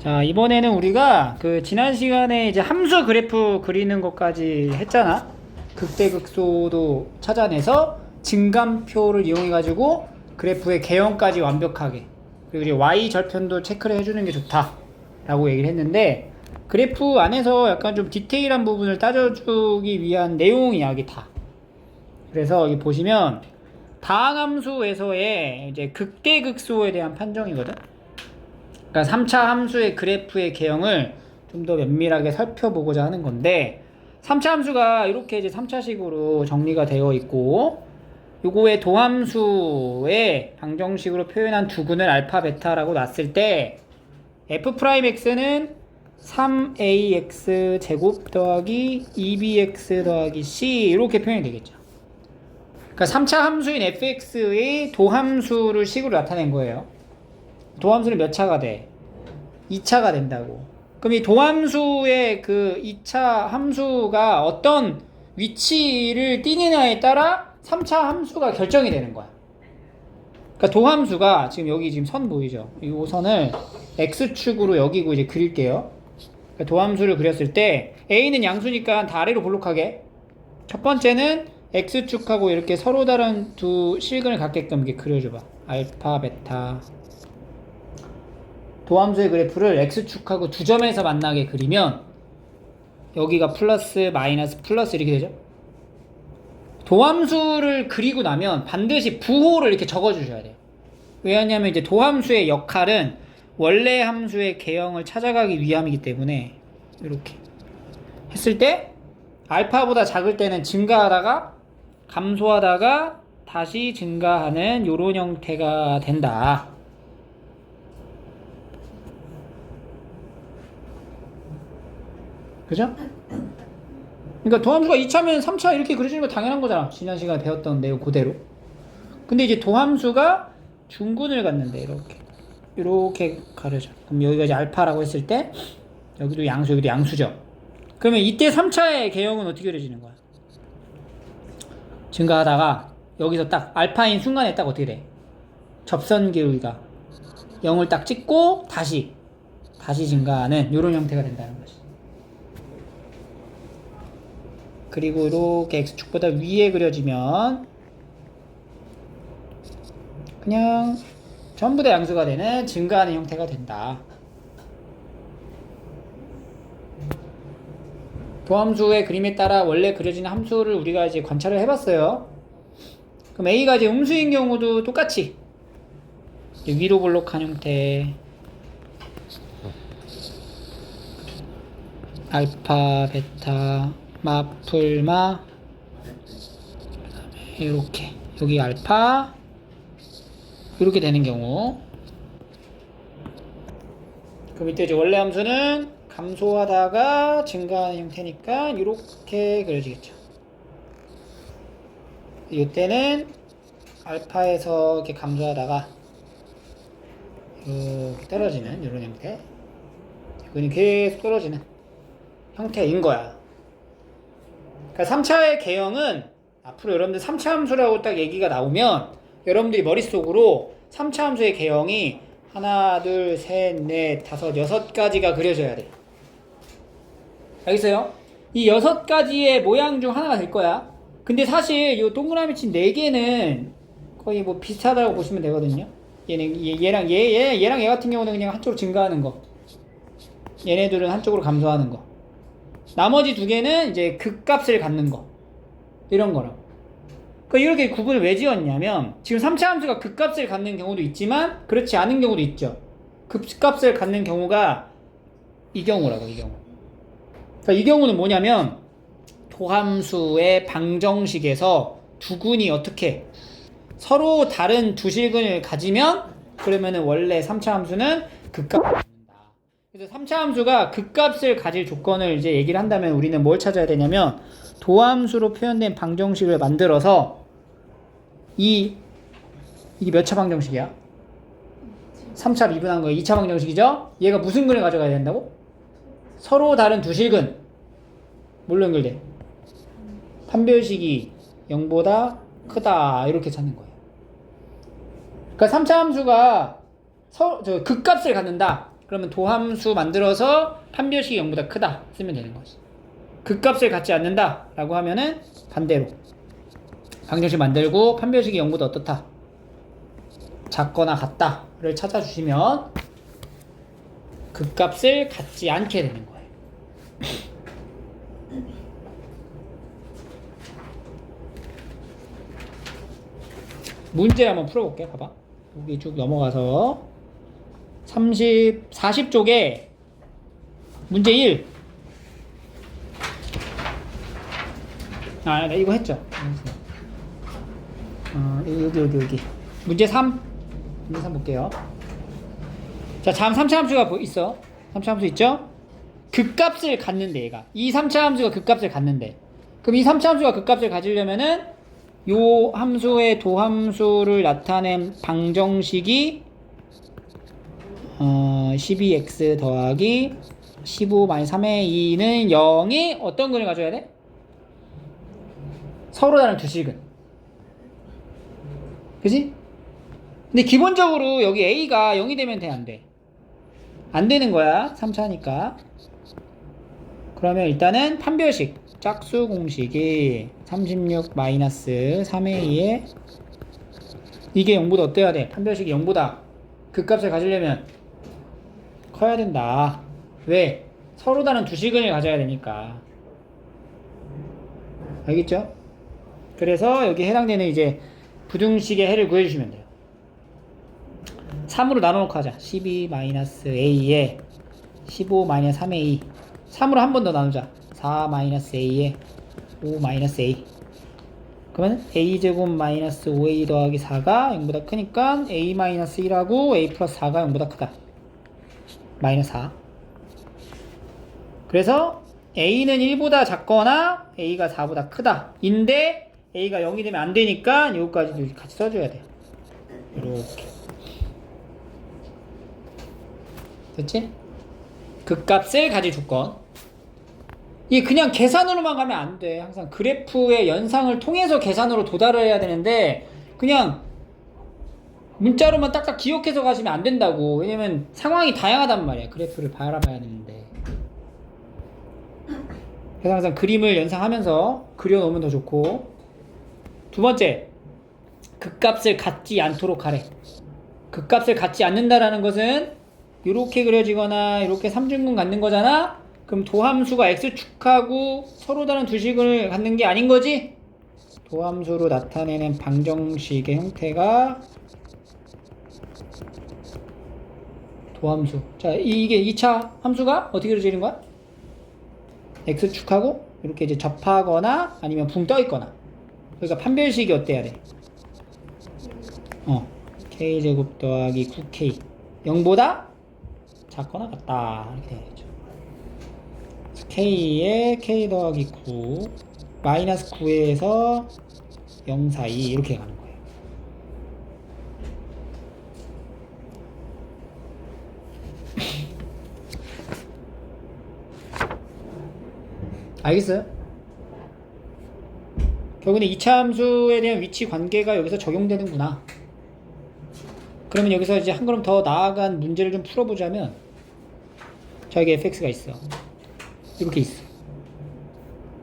자, 이번에는 우리가 그 지난 시간에 이제 함수 그래프 그리는 것까지 했잖아. 극대극소도 찾아내서 증감표를 이용해 가지고 그래프의 개형까지 완벽하게, 그리고 이제 y 절편도 체크를 해주는 게 좋다 라고 얘기를 했는데, 그래프 안에서 약간 좀 디테일한 부분을 따져주기 위한 내용 이야기다. 그래서 여기 보시면 다항함수에서의 이제 극대극소에 대한 판정이거든. 그러니까 3차 함수의 그래프의 개형을 좀 더 면밀하게 살펴보고자 하는 건데, 3차 함수가 이렇게 이제 3차식으로 정리가 되어 있고, 요거의 도함수의 방정식으로 표현한 두근을 알파 베타라고 놨을 때 f'x는 3ax 제곱 더하기 2bx 더하기 c 이렇게 표현이 되겠죠. 그러니까 3차 함수인 fx의 도함수를 식으로 나타낸 거예요. 도함수는 몇 차가 돼? 2차가 된다고. 그럼 이 도함수의 그 2차 함수가 어떤 위치를 띠느냐에 따라 3차 함수가 결정이 되는 거야. 그러니까 도함수가 지금 여기 지금 선 보이죠? 이 선을 x축으로 여기고 이제 그릴게요. 그러니까 도함수를 그렸을 때 a는 양수니까 다 아래로 볼록하게, 첫 번째는 x축하고 이렇게 서로 다른 두 실근을 갖게끔 이렇게 그려줘봐. 알파 베타. 도함수의 그래프를 x축하고 두 점에서 만나게 그리면 여기가 플러스 마이너스 플러스 이렇게 되죠. 도함수를 그리고 나면 반드시 부호를 이렇게 적어주셔야 돼요. 왜냐하면 이제 도함수의 역할은 원래 함수의 개형을 찾아가기 위함이기 때문에, 이렇게 했을 때 알파보다 작을 때는 증가하다가 감소하다가 다시 증가하는 요런 형태가 된다. 그죠? 그러니까 도함수가 2차면 3차 이렇게 그려주는 거 당연한 거잖아. 지난 시간에 배웠던 내용 그대로. 근데 이제 도함수가 중근을 갖는데 이렇게 가려져. 그럼 여기가 이제 알파라고 했을 때 여기도 양수, 여기도 양수죠. 그러면 이때 3차의 개형은 어떻게 그려지는 거야? 증가하다가 여기서 딱 알파인 순간에 딱 어떻게 돼? 접선 기울기가 0을 딱 찍고 다시 증가하는 이런 형태가 된다는 거지. 그리고 이렇게 x축보다 위에 그려지면 그냥 전부 다 양수가 되는 증가하는 형태가 된다. 도함수의 그림에 따라 원래 그려지는 함수를 우리가 이제 관찰을 해봤어요. 그럼 a가 이제 음수인 경우도 똑같이 위로 볼록한 형태, 알파, 베타, 마풀마, 이렇게 여기 알파 이렇게 되는 경우, 그럼 이때 이제 원래 함수는 감소하다가 증가하는 형태니까 이렇게 그려지겠죠. 이때는 알파에서 이렇게 감소하다가 이렇게 떨어지는 이런 형태, 이거는 계속 떨어지는 형태인 거야. 그러니까 3차의 개형은 앞으로 여러분들 3차 함수라고 딱 얘기가 나오면 여러분들이 머릿속으로 3차 함수의 개형이 하나, 둘, 셋, 넷, 다섯, 여섯 가지가 그려져야 돼. 알겠어요? 이 6가지의 모양 중 하나가 될 거야. 근데 사실 이 동그라미 친 4개는 거의 뭐 비슷하다고 보시면 되거든요. 얘랑 얘 같은 경우는 그냥 한쪽으로 증가하는 거, 얘네들은 한쪽으로 감소하는 거, 나머지 2개는 이제 극값을 갖는 거, 이런 거라고. 그러니까 이렇게 구분을 왜 지었냐면, 지금 3차 함수가 극값을 갖는 경우도 있지만 그렇지 않은 경우도 있죠. 극값을 갖는 경우가 이 경우라고, 이 경우. 그러니까 이 경우는 뭐냐면, 도함수의 방정식에서 두근이 어떻게 서로 다른 두 실근을 가지면, 그러면은 원래 3차 함수는 극값을 갖는다. 그래서 3차 함수가 극값을 가질 조건을 이제 얘기를 한다면 우리는 뭘 찾아야 되냐면, 도함수로 표현된 방정식을 만들어서 이게 몇 차 방정식이야? 3차 미분한 거 2차 방정식이죠? 얘가 무슨 근을 가져가야 된다고? 서로 다른 두 실근. 뭘로 연결돼? 판별식이 0보다 크다 이렇게 찾는 거예요. 그러니까 3차 함수가 극값을 갖는다. 그러면 도함수 만들어서 판별식이 0보다 크다 쓰면 되는 거지. 극값을 갖지 않는다 라고 하면은 반대로 방정식 만들고 판별식이 0보다 어떻다? 작거나 같다를 찾아주시면 극값을 갖지 않게 되는 거예요. 문제 한번 풀어볼게. 봐봐. 여기 쭉 넘어가서 40쪽에 문제 1. 네, 이거 했죠. 여기. 문제 3. 문제 3 볼게요. 자, 다음 3차 함수가 있어. 3차 함수 있죠? 극값을 갖는데, 얘가. 이 3차 함수가 극값을 갖는데. 그럼 이 3차 함수가 극값을 가지려면은 요 함수의 도함수를 나타낸 방정식이 12x 더하기 15-3의 2는 0이 어떤 근을 가져야 돼? 서로 다른 두 식은. 그치? 근데 기본적으로 여기 a가 0이 되면 돼, 안 돼? 안 되는 거야. 3차니까. 그러면 일단은 판별식 짝수 공식이 36-3의 2에 이게 0보다 어때야 돼? 판별식이 0보다 극값을 가지려면 커야 된다. 왜? 서로 다른 두 식을 가져야 되니까. 알겠죠? 그래서 여기 해당되는 이제 부등식의 해를 구해주시면 돼요. 3으로 나눠놓고 하자. 12-a에 15-3의 2. 3으로 한 번 더 나누자. 4-a에 5-a. 그러면 a제곱 마이너스 5a 더하기 4가 0보다 크니까 a-1하고 a 플러스 4가 0보다 크다. 마이너스 4. 그래서 a는 1보다 작거나 a가 4보다 크다. 인데 a가 0이 되면 안 되니까 이거까지도 같이 써줘야 돼요. 이렇게. 됐지? 극값을 가질 조건. 이게 그냥 계산으로만 가면 안 돼. 항상 그래프의 연상을 통해서 계산으로 도달을 해야 되는데 그냥 문자로만 딱딱 기억해서 가시면 안 된다고. 왜냐면 상황이 다양하단 말이야. 그래프를 바라봐야 되는데. 그래서 항상 그림을 연상하면서 그려놓으면 더 좋고. 두 번째, 극값을 갖지 않도록 하래. 극값을 갖지 않는다라는 것은 이렇게 그려지거나 이렇게 삼중근 갖는 거잖아. 그럼 도함수가 x축하고 서로 다른 두 식을 갖는 게 아닌 거지? 도함수로 나타내는 방정식의 형태가 도함수. 자, 이게 2차 함수가 어떻게 그려지는 거야? x축하고 이렇게 이제 접하거나 아니면 붕 떠 있거나. 그러니까 판별식이 어때야 돼? k제곱 더하기 9k 0보다 작거나 같다. 이렇게 되겠죠. k에 k 더하기 9 마이너스 9에서 0 사이 이렇게 가는 거예요. 알겠어요? 결국에 2차 함수에 대한 위치 관계가 여기서 적용되는구나. 그러면 여기서 이제 한 걸음 더 나아간 문제를 좀 풀어보자면 저에게 fx가 있어. 이렇게 있어.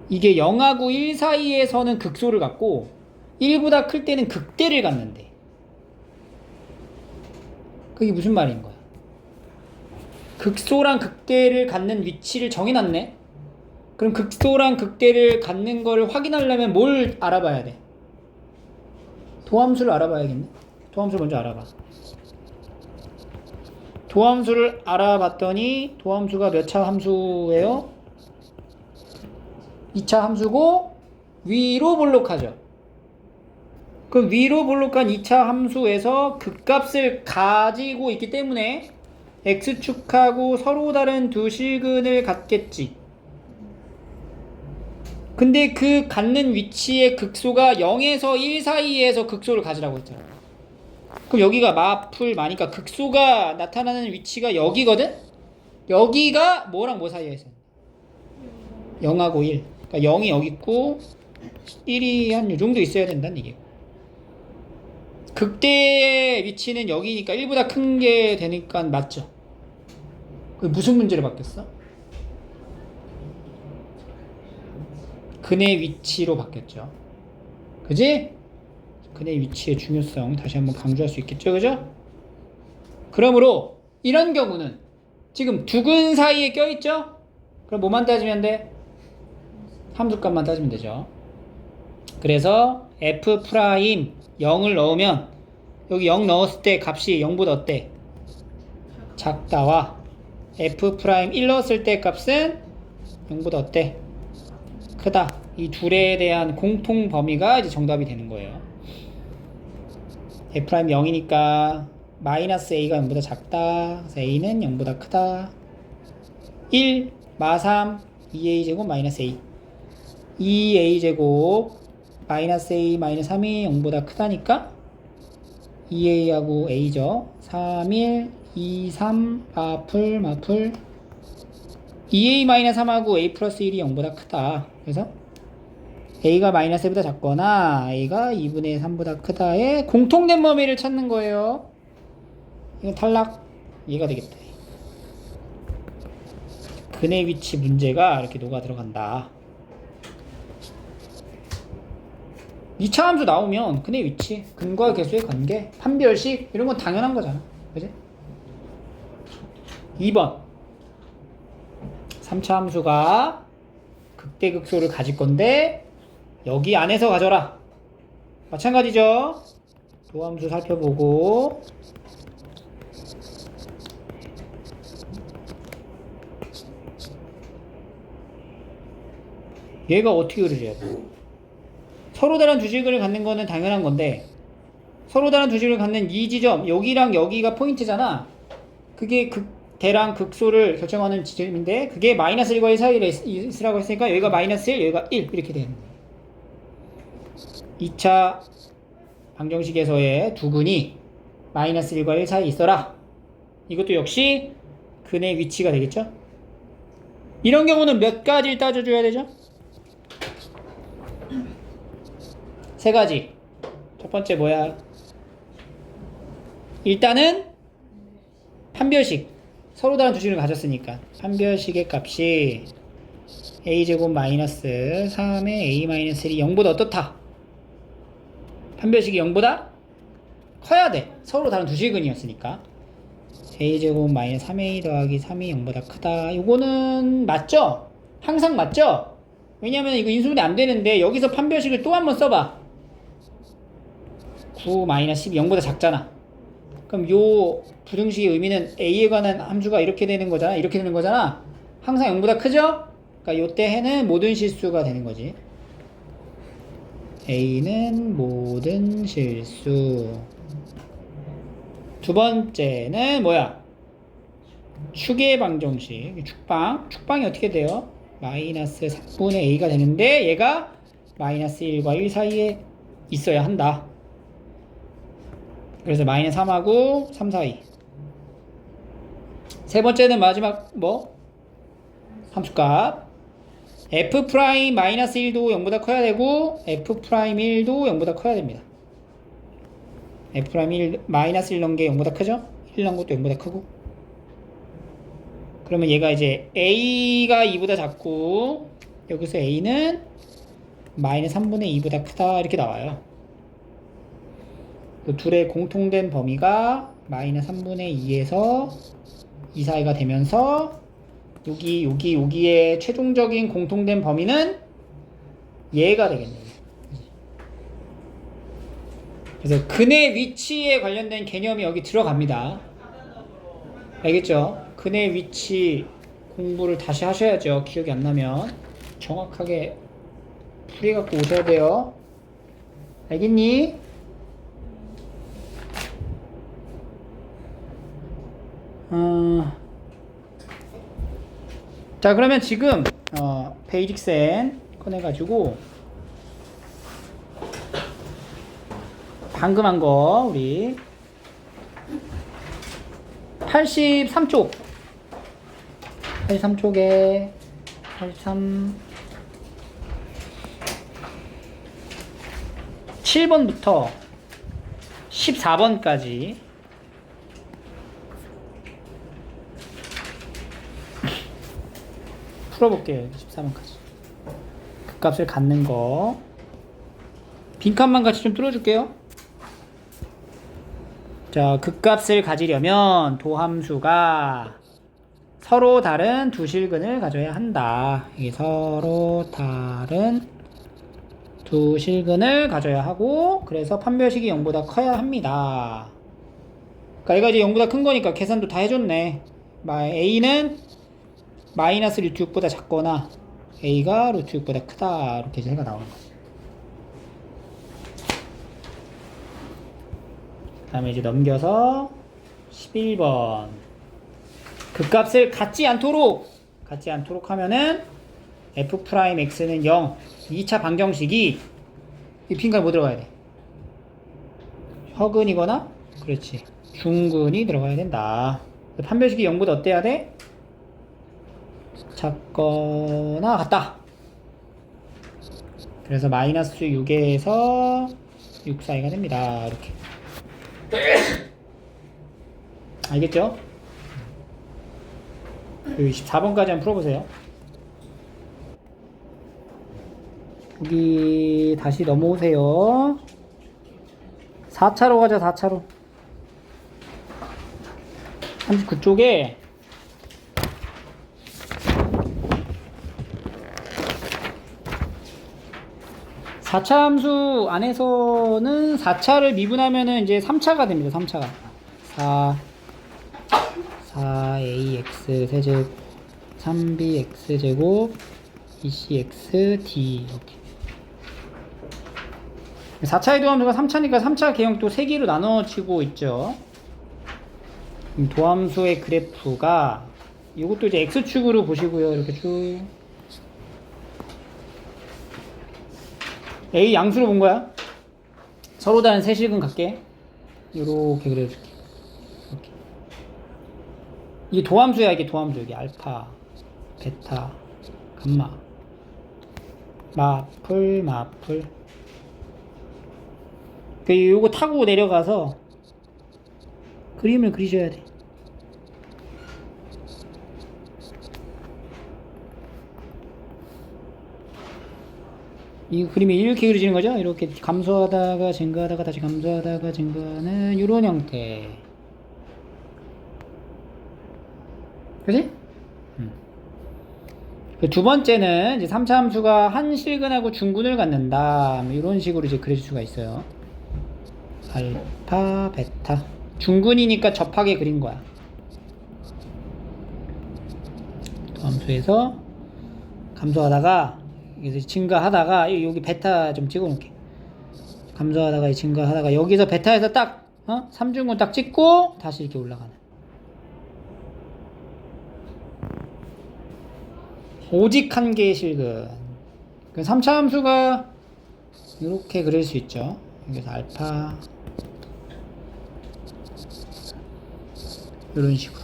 이게 0하고 1 사이에서는 극소를 갖고 1보다 클 때는 극대를 갖는데 그게 무슨 말인 거야? 극소랑 극대를 갖는 위치를 정해놨네? 그럼 극소랑 극대를 갖는 거를 확인하려면 뭘 알아봐야 돼? 도함수를 알아봐야겠네? 도함수를 먼저 알아봐. 도함수를 알아봤더니 도함수가 몇 차 함수예요? 2차 함수고 위로 볼록하죠. 그럼 위로 볼록한 2차 함수에서 극값을 가지고 있기 때문에 x축하고 서로 다른 두 실근을 갖겠지. 근데 그 갖는 위치의 극소가 0에서 1 사이에서 극소를 가지라고 했잖아. 그럼 여기가 마풀 마니까 극소가 나타나는 위치가 여기거든? 여기가 뭐랑 뭐 사이에 있어? 0하고 1. 그러니까 0이 여기 있고 1이 한 요 정도 있어야 된다는 얘기예요. 극대의 위치는 여기니까 1보다 큰 게 되니까 맞죠? 무슨 문제로 바뀌었어? 근의 위치로 바뀌었죠. 그지? 근의 위치의 중요성 다시 한번 강조할 수 있겠죠. 그죠? 그러므로 이런 경우는 지금 두 근 사이에 껴있죠? 그럼 뭐만 따지면 돼? 함수값만 따지면 되죠. 그래서 f 프라임 0을 넣으면 여기 0 넣었을 때 값이 0보다 어때? 작다와 f 프라임 1 넣었을 때 값은 0보다 어때? 크다. 이 둘에 대한 공통 범위가 이제 정답이 되는 거예요. f 프라임 0이니까 마이너스 a가 0보다 작다. 그래서 a는 0보다 크다. 1 마3 2a 제곱 마이너스 a 2a 제곱 마이너스 a 마이너스 3이 0보다 크다니까 2a하고 a죠. 3, 1, 2, 3 마풀 2a 마이너스 3하고 a 플러스 1이 0보다 크다. 그래서 a가 마이너스 1보다 작거나 a가 2분의 3보다 크다의 공통된 범위를 찾는 거예요. 이건 탈락. 이해가 되겠다. 근의 위치 문제가 이렇게 녹아 들어간다. 2차 함수 나오면 근의 위치, 근과 개수의 관계, 판별식 이런 건 당연한 거잖아. 그지? 2번 3차 함수가 극대극소를 가질 건데 여기 안에서 가져라. 마찬가지죠. 도함수 살펴보고 얘가 어떻게 그려져야 돼? 서로 다른 주식을 갖는 거는 당연한 건데 서로 다른 주식을 갖는 이 지점 여기랑 여기가 포인트잖아. 그게 극대랑 극소를 결정하는 지점인데 그게 마이너스 1과 1 사이에 있으라고 했으니까 여기가 마이너스 1 여기가 1 이렇게 되는 거예요. 2차 방정식에서의 두 근이 마이너스 1과 1 사이에 있어라. 이것도 역시 근의 위치가 되겠죠. 이런 경우는 몇 가지를 따져줘야 되죠? 세 가지. 첫 번째 뭐야? 일단은 판별식. 서로 다른 주식을 가졌으니까 판별식의 값이 a제곱 마이너스 3의 a 마이너스 1이 0보다 어떻다? 판별식이 0보다 커야 돼. 서로 다른 주식은이었으니까 a제곱 마이너스 3a 더하기 3이 0보다 크다. 요거는 맞죠? 항상 맞죠? 왜냐면 이거 인수분해 안 되는데 여기서 판별식을 또 한번 써봐. 9 마이너스 10이 0보다 작잖아. 그럼 요 부등식의 의미는 a에 관한 함수가 이렇게 되는 거잖아. 이렇게 되는 거잖아. 항상 0보다 크죠? 그러니까 요때 해는 모든 실수가 되는 거지. a는 모든 실수. 두 번째는 뭐야? 축의 방정식. 축방이 어떻게 돼요? 마이너스 3분의 a가 되는데 얘가 마이너스 1과 1 사이에 있어야 한다. 그래서 마이너스 3하고 3 사이. 세 번째는 마지막 뭐? 함수값. f 프라임 마이너스 1도 0보다 커야 되고 f 프라임 1도 0보다 커야 됩니다. f 프라임 1 마이너스 1 넣은 게 0보다 크죠? 1 넣은 것도 0보다 크고. 그러면 얘가 이제 a가 2보다 작고 여기서 a는 마이너스 3분의 2보다 크다 이렇게 나와요. 그 둘의 공통된 범위가 마이너스 3분의 2에서 2 사이가 되면서 여기의 최종적인 공통된 범위는 얘가 되겠네요. 그래서 근의 위치에 관련된 개념이 여기 들어갑니다. 알겠죠? 근의 위치 공부를 다시 하셔야죠. 기억이 안 나면 정확하게 풀이갖고 오셔야 돼요. 알겠니? 자 그러면 지금 베이직센 꺼내가지고 방금 한 거 우리 83쪽 83쪽에 83 7번부터 14번까지 풀어볼게요. 14번까지. 극값을 갖는 거. 빈칸만 같이 좀 뚫어줄게요. 자, 극값을 가지려면 도함수가 서로 다른 두 실근을 가져야 한다. 이게 서로 다른 두 실근을 가져야 하고, 그래서 판별식이 0보다 커야 합니다. 그러니까 얘가 이제 0보다 큰 거니까 계산도 다 해줬네. A는 마이너스 루트 6보다 작거나 A가 루트 6보다 크다. 이렇게 해서 해가 나오는 거지. 그 다음에 이제 넘겨서 11번. 극값을 갖지 않도록 하면은 F'X는 0. 2차 방정식이 이 빈칸 뭐 들어가야 돼? 허근이거나, 그렇지, 중근이 들어가야 된다. 판별식이 0보다 어때야 돼? 작거나 같다. 그래서 마이너스 6에서 6 사이가 됩니다. 이렇게. 알겠죠? 24번까지 한번 풀어보세요. 여기 다시 넘어오세요. 4차로 가자. 4차로 39쪽에 4차 함수 안에서는 4차를 미분하면은 이제 3차가 됩니다. 3차가 4ax 세제곱 3bx 제곱 2cx d 이렇게. 4차의 도함수가 3차니까 3차 개형 또 3개로 나눠지고 있죠. 도함수의 그래프가 이것도 이제 x축으로 보시고요. 이렇게 쭉 A 양수로 본 거야. 서로 다른 세실근 갖게 이렇게 그려줄게. 이렇게. 이게 도함수야. 이게 도함수. 여기 알파, 베타, 감마, 마플. 요거 타고 내려가서 그림을 그리셔야 돼. 이 그림이 이렇게 그려지는 거죠. 이렇게 감소하다가 증가하다가 다시 감소하다가 증가하는 이런 형태. 그지? 두 번째는 이제 3차 함수가 한 실근하고 중근을 갖는다. 이런 식으로 이제 그려질 수가 있어요. 알파, 베타. 중근이니까 접하게 그린 거야. 함수에서 감소하다가 여기서 증가하다가 여기 베타 좀 찍어 놓을게. 감소하다가 증가하다가 여기서 베타에서 딱 3중근 딱 찍고 다시 이렇게 올라가는. 오직 한 개의 실근. 3차 함수가 이렇게 그릴 수 있죠. 여기서 알파 이런 식으로.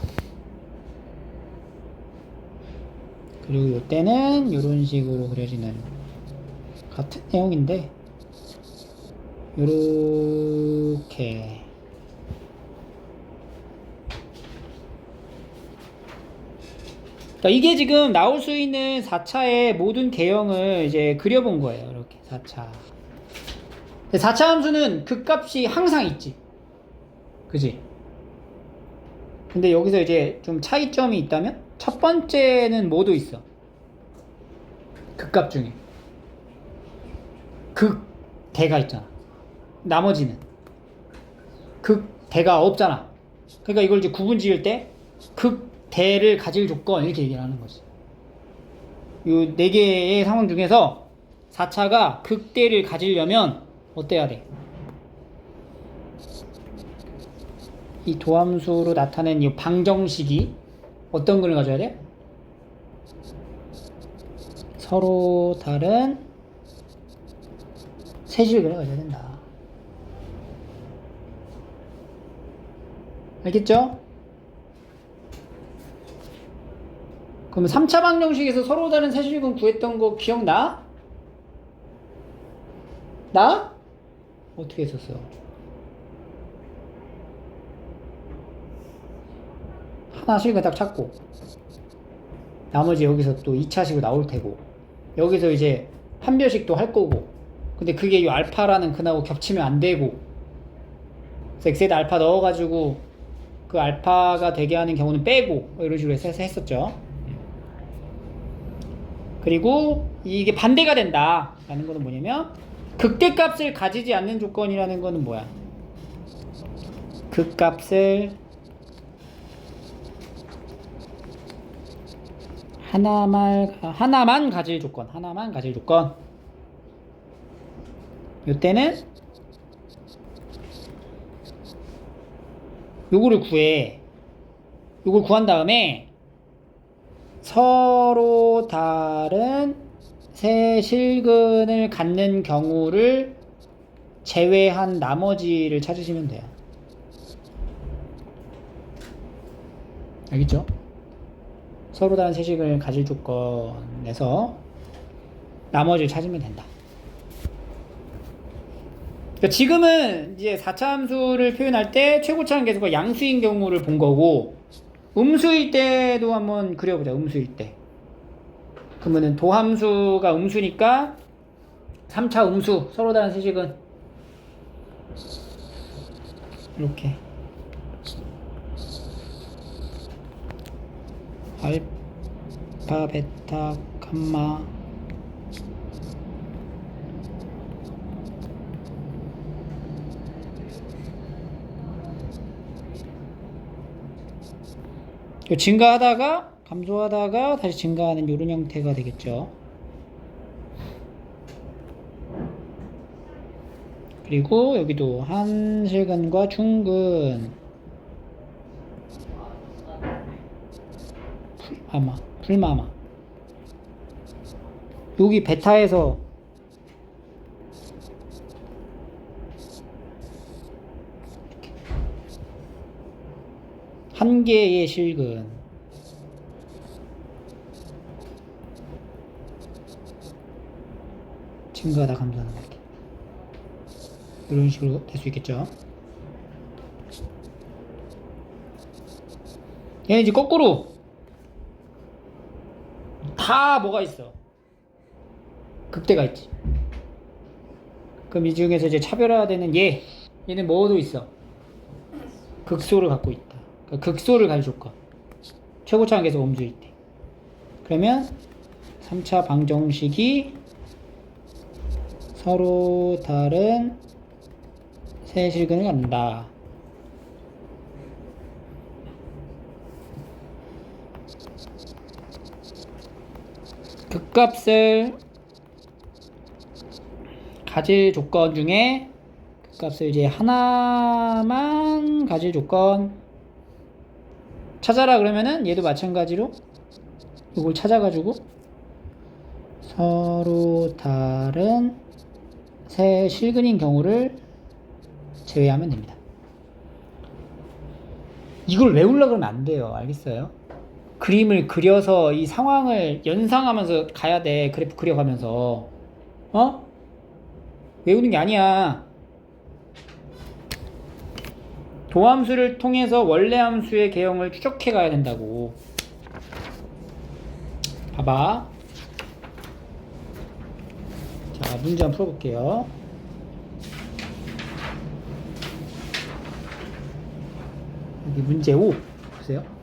그리고 이때는 이런 식으로 그려지는 같은 내용인데 이렇게. 그러니까 이게 지금 나올 수 있는 4차의 모든 개형을 이제 그려본 거예요. 이렇게 4차. 4차 함수는 극값이 항상 있지. 그지? 근데 여기서 이제 좀 차이점이 있다면 첫 번째는 뭐도 있어. 극값 중에 극대가 있잖아. 나머지는 극대가 없잖아. 그러니까 이걸 이제 구분 지을 때 극대를 가질 조건 이렇게 얘기를 하는 거지. 요 4개의 상황 중에서 4차가 극대를 가지려면 어때야 돼? 이 도함수로 나타낸 이 방정식이 어떤 근을 가져야 돼? 서로 다른 세실근을 가져야 된다. 알겠죠? 그러면 3차 방정식에서 서로 다른 세실근 구했던 거 기억나? 나? 어떻게 했었어? 하나 실근 딱 찾고 나머지 여기서 또 2차식으로 나올 테고 여기서 이제 한 별씩 또 할 거고 근데 그게 이 알파라는 근하고 겹치면 안 되고 그래서 x에다 알파 넣어가지고 그 알파가 되게 하는 경우는 빼고 이런 식으로 해서 했었죠. 그리고 이게 반대가 된다 라는 거는 뭐냐면 극대값을 가지지 않는 조건이라는 거는 뭐야? 극값을 하나만 가질 조건. 이때는 요거를 구해. 요걸 구한 다음에 서로 다른 세 실근을 갖는 경우를 제외한 나머지를 찾으시면 돼요. 알겠죠? 서로 다른 세 실근을 가질 조건에서 나머지를 찾으면 된다. 그러니까 지금은 이제 4차 함수를 표현할 때 최고차항 계수가 양수인 경우를 본 거고 음수일 때도 한번 그려보자. 음수일 때 그러면은 도함수가 음수니까 3차 음수 서로 다른 세식은 이렇게 알파 베타 감마 증가하다가 감소하다가 다시 증가하는 이런 형태가 되겠죠. 그리고 여기도 한실근과 중근 풀마마 여기 베타에서 한 개의 실근 증가하다 감소하는 거 이런 식으로 될 수 있겠죠. 얘는 이제 거꾸로 다 뭐가 있어? 극대가 있지. 그럼 이 중에서 이제 차별화되는 얘는 뭐도 있어? 극소를 갖고 있다. 그러니까 극소를 가질 조건. 최고차항 계수 음수일 때. 그러면 3차 방정식이 서로 다른 세 실근을 갖는다. 극값을 가질 조건 중에 극값을 이제 하나만 가질 조건 찾아라 그러면은 얘도 마찬가지로 이걸 찾아가지고 서로 다른 세 실근인 경우를 제외하면 됩니다. 이걸 외우려고 그러면 안 돼요. 알겠어요? 그림을 그려서 이 상황을 연상하면서 가야 돼. 그래프 그려가면서. 외우는 게 아니야. 도함수를 통해서 원래 함수의 개형을 추적해 가야 된다고. 봐봐. 자, 문제 한번 풀어볼게요. 여기 문제 5 보세요.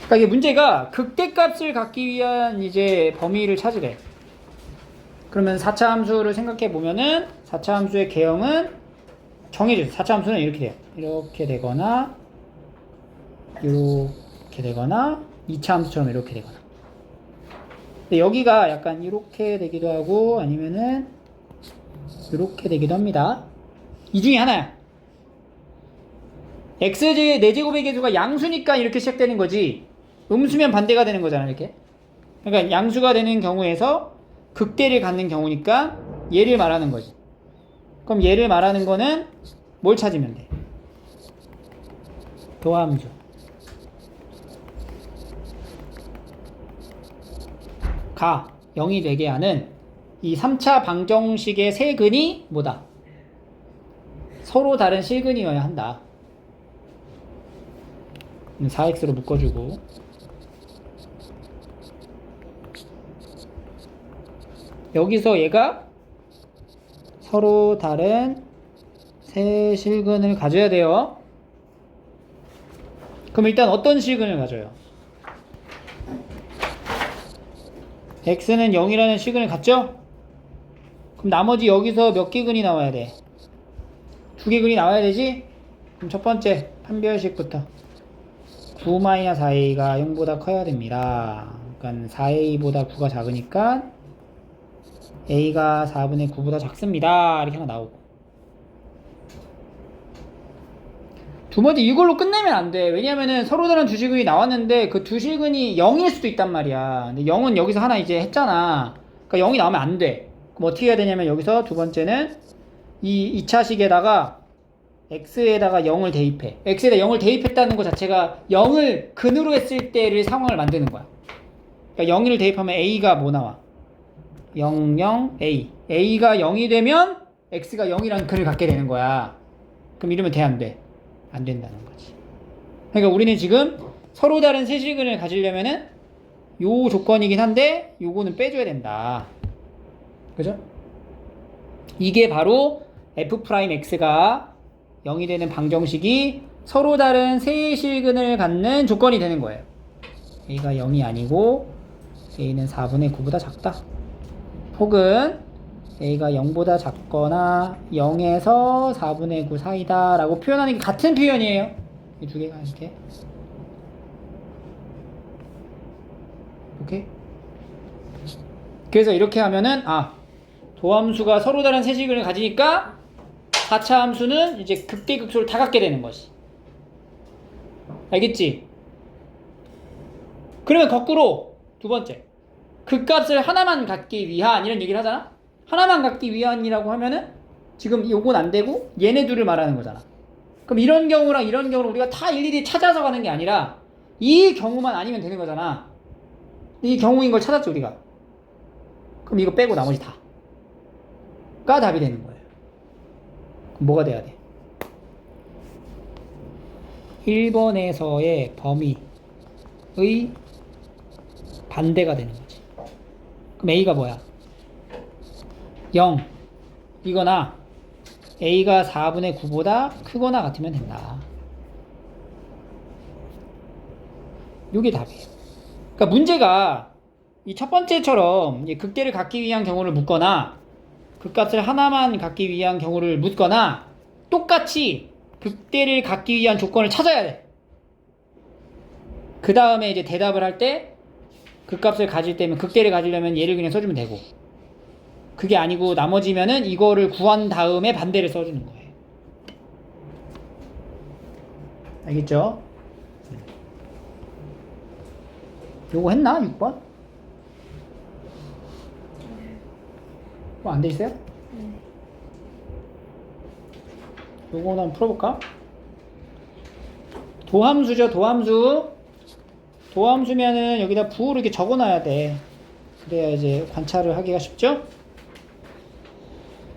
그러니까 이게 문제가 극대값을 갖기 위한 이제 범위를 찾으래. 그러면 4차 함수를 생각해 보면은 4차 함수의 개형은 정해져요. 4차 함수는 이렇게 돼요. 이렇게 되거나 이렇게 되거나 2차 함수처럼 이렇게 되거나. 근데 여기가 약간 이렇게 되기도 하고 아니면은 이렇게 되기도 합니다. 이 중에 하나야. x의 4제곱의 개수가 양수니까 이렇게 시작되는 거지. 음수면 반대가 되는 거잖아, 이렇게. 그러니까 양수가 되는 경우에서 극대를 갖는 경우니까 얘를 말하는 거지. 그럼 얘를 말하는 거는 뭘 찾으면 돼? 도함수. 가 0이 되게 하는 이 3차 방정식의 세 근이 뭐다? 서로 다른 실근이어야 한다. 4x로 묶어주고 여기서 얘가 서로 다른 세 실근을 가져야 돼요. 그럼 일단 어떤 실근을 가져요? x는 0이라는 실근을 갖죠? 그럼 나머지 여기서 몇 개 근이 나와야 돼? 2개 근이 나와야 되지? 그럼 첫 번째 판별식부터 9-4a가 0보다 커야 됩니다. 그러니까 4a보다 9가 작으니까 a가 4분의 9보다 작습니다. 이렇게 하나 나오고. 두 번째 이걸로 끝내면 안 돼. 왜냐면은 서로 다른 두 실근이 나왔는데 그 두 실근이 0일 수도 있단 말이야. 근데 0은 여기서 하나 이제 했잖아. 그러니까 0이 나오면 안 돼. 그럼 어떻게 해야 되냐면 여기서 두 번째는 이 2차식에다가 x에다가 0을 대입해. x에다 0을 대입했다는 것 자체가 0을 근으로 했을 때를 상황을 만드는 거야. 그러니까 0을 대입하면 a가 뭐 나와? 0, 0, a. a가 0이 되면 x가 0이라는 근을 갖게 되는 거야. 그럼 이러면 돼, 안 돼? 안 된다는 거지. 그러니까 우리는 지금 서로 다른 세실근을 가지려면은 요 조건이긴 한데 요거는 빼줘야 된다. 그죠? 이게 바로 f'x가 0이 되는 방정식이 서로 다른 세실근을 갖는 조건이 되는 거예요. a가 0이 아니고 a는 4분의 9보다 작다. 혹은 a가 0보다 작거나 0에서 4분의 9 사이다 라고 표현하는 게 같은 표현이에요. 이 두 개가 이렇게. 오케이? 그래서 이렇게 하면은 도함수가 서로 다른 세실근을 가지니까 4차 함수는 이제 극대극소를 다 갖게 되는 것이. 알겠지? 그러면 거꾸로 두 번째 극값을 하나만 갖기 위한 이런 얘기를 하잖아? 하나만 갖기 위한이라고 하면은 지금 요건 안 되고 얘네 둘을 말하는 거잖아. 그럼 이런 경우랑 이런 경우를 우리가 다 일일이 찾아서 가는 게 아니라 이 경우만 아니면 되는 거잖아. 이 경우인 걸 찾았죠 우리가. 그럼 이거 빼고 나머지 다가 답이 되는 거예요. 그럼 뭐가 돼야 돼? 1번에서의 범위의 반대가 되는 거지. 그럼 A가 뭐야? 0 이거나 A가 4분의 9보다 크거나 같으면 된다. 요게 답이에요. 그러니까 문제가 이 첫 번째처럼 극대를 갖기 위한 경우를 묻거나 극값을 하나만 갖기 위한 경우를 묻거나 똑같이 극대를 갖기 위한 조건을 찾아야 돼. 그 다음에 이제 대답을 할 때 극값을 가질 때면 극대를 가지려면 얘를 그냥 써주면 되고, 그게 아니고 나머지면은 이거를 구한 다음에 반대를 써주는 거예요. 알겠죠? 요거 했나? 6번? 뭐 안 돼 있어요? 요거는 한번 풀어볼까? 도함수죠, 도함수. 도함수면은 여기다 부호를 이렇게 적어놔야 돼. 그래야 이제 관찰을 하기가 쉽죠?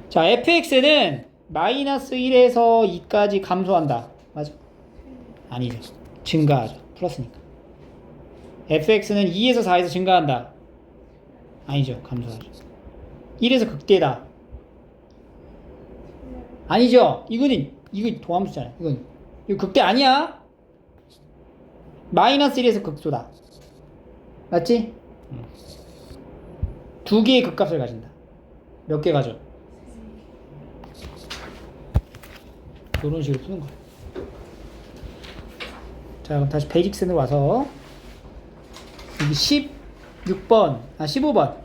자, fx는 마이너스 1에서 2까지 감소한다. 맞아? 아니죠. 증가하죠. 플러스니까. fx는 2에서 4에서 증가한다. 아니죠. 감소하죠. 1에서 극대다. 아니죠. 이거 도함수잖아요. 이거 극대 아니야. 마이너스 1에서 극소다. 맞지? 두 개의 극값을 가진다. 몇 개 가져? 이런 식으로 푸는 거야. 자, 그럼 다시 베이직스로 와서 여기 16번, 15번.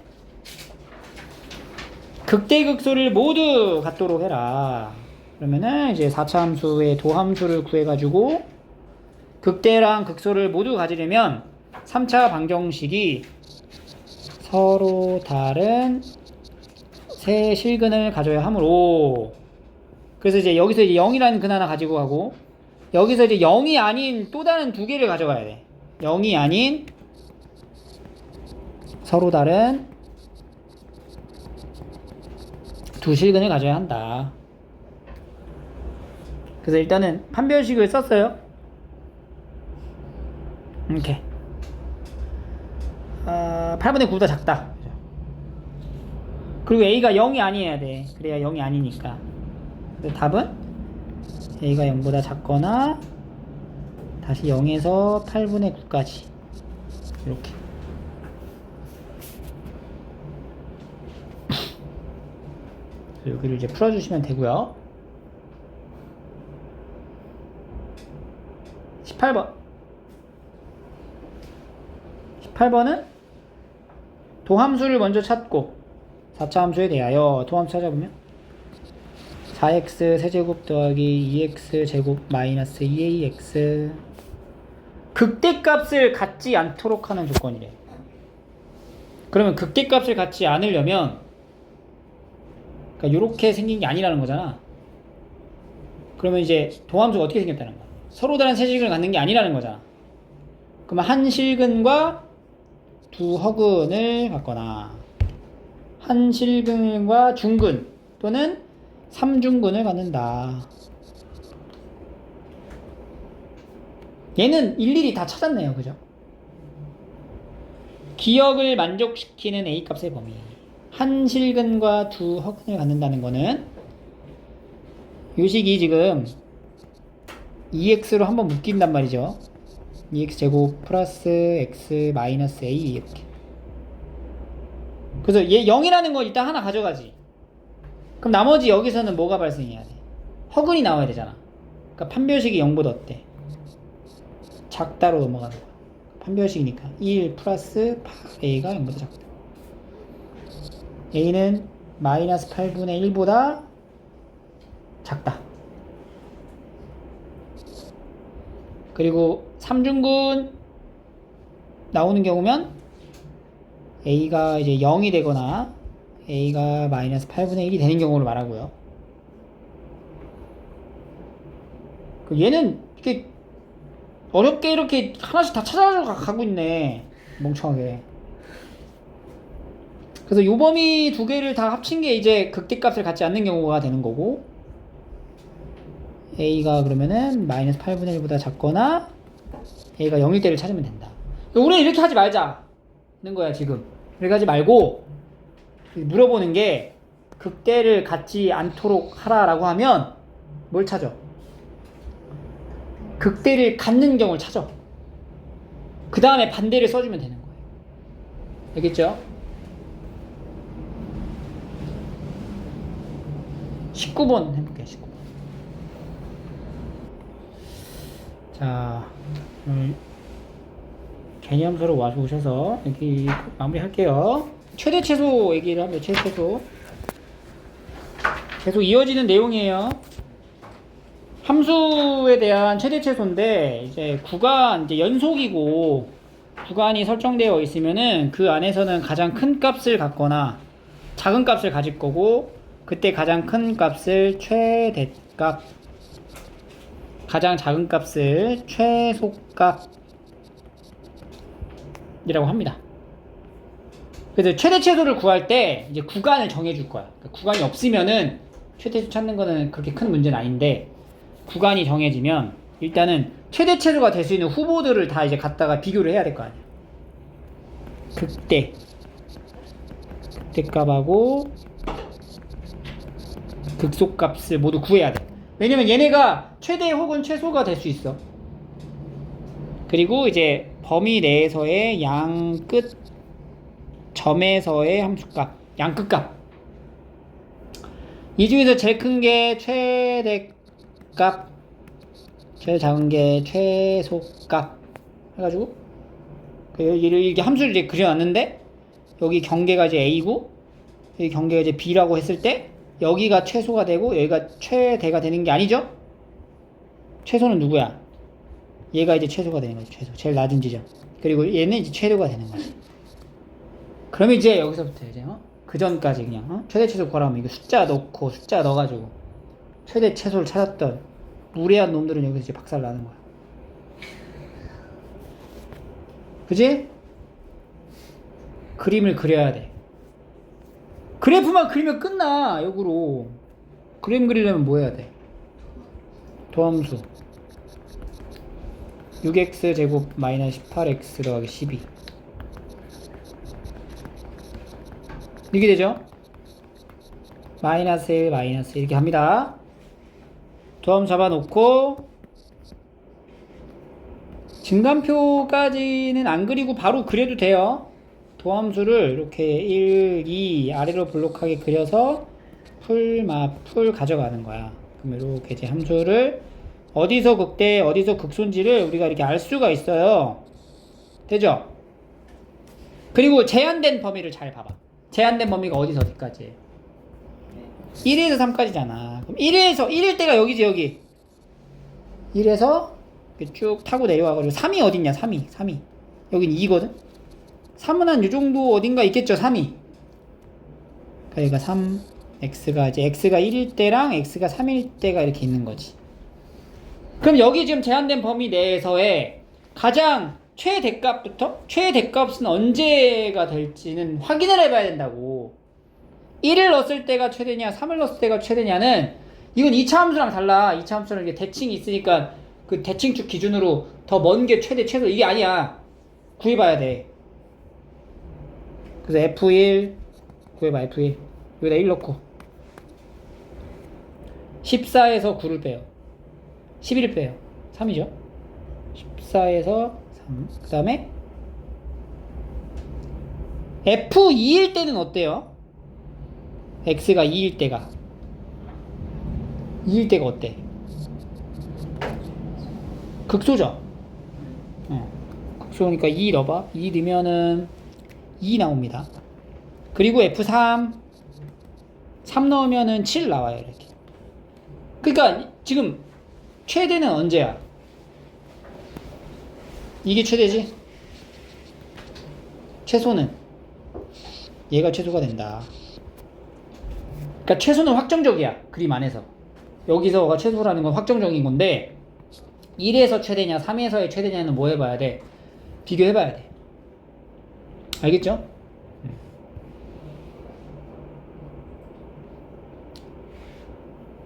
극대극소를 모두 갖도록 해라. 그러면은 이제 4차 함수의 도함수를 구해가지고 극대랑 극소를 모두 가지려면 3차 방정식이 서로 다른 세 실근을 가져야 하므로, 그래서 이제 여기서 이제 0이라는 근 하나 가지고 가고, 여기서 이제 0이 아닌 또 다른 두 개를 가져가야 돼. 0이 아닌 서로 다른 두 실근을 가져야 한다. 그래서 일단은 판별식을 썼어요. 이렇게 8분의 9보다 작다. 그리고 a가 0이 아니어야 돼. 그래야 0이 아니니까. 그래서 답은 a가 0보다 작거나 다시 0에서 8분의 9까지 이렇게. 여기를 이제 풀어주시면 되고요. 18번. 18번은 도함수를 먼저 찾고 4차 함수에 대하여 도함수 찾아보면 4x 세제곱 더하기 2x 제곱 마이너스 2ax 극대값을 갖지 않도록 하는 조건이래. 그러면 극대값을 갖지 않으려면 그러니까 요렇게 생긴 게 아니라는 거잖아. 그러면 이제 도함수가 어떻게 생겼다는 거야? 서로 다른 세실근을 갖는 게 아니라는 거잖아. 그러면 한 실근과 두 허근을 갖거나 한 실근과 중근 또는 3중근을 갖는다. 얘는 일일이 다 찾았네요. 그죠? 기억을 만족시키는 A값의 범위. 한 실근과 두 허근을 갖는다는 거는 요식이 지금 2x로 한번 묶인단 말이죠. 2x제곱 플러스 x 마이너스 a 이렇게. 그래서 얘 0이라는 건 일단 하나 가져가지. 그럼 나머지 여기서는 뭐가 발생해야 돼? 허근이 나와야 되잖아. 그러니까 판별식이 0보다 어때? 작다로 넘어가는 거야. 판별식이니까 1 플러스 8a가 0보다 작다. a는 마이너스 8분의 1보다 작다. 그리고 3중근 나오는 경우면 a가 이제 0이 되거나 a가 마이너스 8분의 1이 되는 경우를 말하고요. 얘는 이렇게 어렵게 이렇게 하나씩 다 찾아가지고 가고 있네. 멍청하게. 그래서 요 범위 두 개를 다 합친 게 이제 극대값을 갖지 않는 경우가 되는 거고, a가 그러면은 마이너스 8분의 1보다 작거나 a가 0일 때를 찾으면 된다. 우리는 이렇게 하지 말자는 거야 지금. 이렇게 하지 말고 물어보는 게 극대를 갖지 않도록 하라라고 하면 뭘 찾아? 극대를 갖는 경우를 찾아. 그 다음에 반대를 써주면 되는 거예요. 알겠죠? 19번 해볼게요. 19번. 자, 개념서로 오셔서 여기 마무리 할게요. 최대 최소 얘기를 하면 최대 최소 계속 이어지는 내용이에요. 함수에 대한 최대 최소인데 이제 구간 이제 연속이고 구간이 설정되어 있으면은 그 안에서는 가장 큰 값을 갖거나 작은 값을 가질 거고, 그때 가장 큰 값을 최대값, 가장 작은 값을 최소값이라고 합니다. 그래서 최대 최소를 구할 때 이제 구간을 정해줄 거야. 그러니까 구간이 없으면은 최대 최소 찾는 거는 그렇게 큰 문제는 아닌데, 구간이 정해지면 일단은 최대 최소가 될 수 있는 후보들을 다 이제 갖다가 비교를 해야 될 거 아니야. 극대값하고 극소값을 모두 구해야 돼. 왜냐면 얘네가 최대 혹은 최소가 될 수 있어. 그리고 이제 범위 내에서의 양끝 점에서의 함수값, 양끝값. 이 중에서 제일 큰 게 최대값, 제일 작은 게 최소값 해가지고 이게 함수를 이제 그려놨는데, 여기 경계가 이제 a고 여기 경계가 이제 b라고 했을 때 여기가 최소가 되고 여기가 최대가 되는 게 아니죠? 최소는 누구야? 얘가 이제 최소가 되는 거지. 최소, 제일 낮은 지점. 그리고 얘는 이제 최대가 되는 거지. 그러면 이제 여기서부터 이제 그 전까지 그냥 최대 최소 구하라면 이거 숫자 넣고 숫자 넣어가지고 최대 최소를 찾았던 무례한 놈들은 여기서 이제 박살 나는 거야. 그지? 그림을 그려야 돼. 그래프만 그리면 끝나. 역으로 그림 그리려면 뭐 해야 돼? 도함수 6x 제곱 마이너스 18x 더하기 12 이게 되죠? 마이너스 1 마이너스 이렇게 합니다. 도함 잡아놓고 증간표까지는 안 그리고 바로 그려도 돼요. 도함수를 이렇게 1, 2 아래로 볼록하게 그려서 풀 가져가는 거야. 그럼 이렇게 이제 함수를 어디서 극대 어디서 극소인지를 우리가 이렇게 알 수가 있어요. 되죠? 그리고 제한된 범위를 잘 봐봐. 제한된 범위가 어디서 어디까지예요? 1에서 3까지잖아. 그럼 1일 때가 여기지, 여기. 1에서 쭉 타고 내려와가지고 3이 어딨냐, 3이. 여긴 2거든? 3은 한 요 정도 어딘가 있겠죠, 3이. 그러니까 3, x가 이제 x가 1일 때랑 x가 3일 때가 이렇게 있는 거지. 그럼 여기 지금 제한된 범위 내에서의 가장 최대값부터 최대값은 언제가 될지는 확인을 해봐야 된다고. 1을 넣었을 때가 최대냐 3을 넣었을 때가 최대냐는 이건 2차 함수랑 달라. 2차 함수는 이게 대칭이 있으니까 그 대칭축 기준으로 더 먼 게 최대 최소 이게 아니야. 구해봐야 돼. 그래서 F1 구해봐. F1 여기다 1 넣고 14에서 9를 빼요. 11을 빼요. 3이죠. 14에서 3. 그 다음에 F2일 때는 어때요? X가 2일 때가 2일 때가 어때? 극소죠? 극소니까 2 넣어봐. 2 넣으면은 2 나옵니다. 그리고 F3 3 넣으면은 7 나와요. 이렇게. 그러니까 지금 최대는 언제야? 이게 최대지? 최소는 얘가 최소가 된다. 그러니까 최소는 확정적이야. 그림 안에서. 여기서가 최소라는 건 확정적인 건데 1에서 최대냐 3에서의 최대냐는 뭐 해봐야 돼? 비교해봐야 돼. 알겠죠?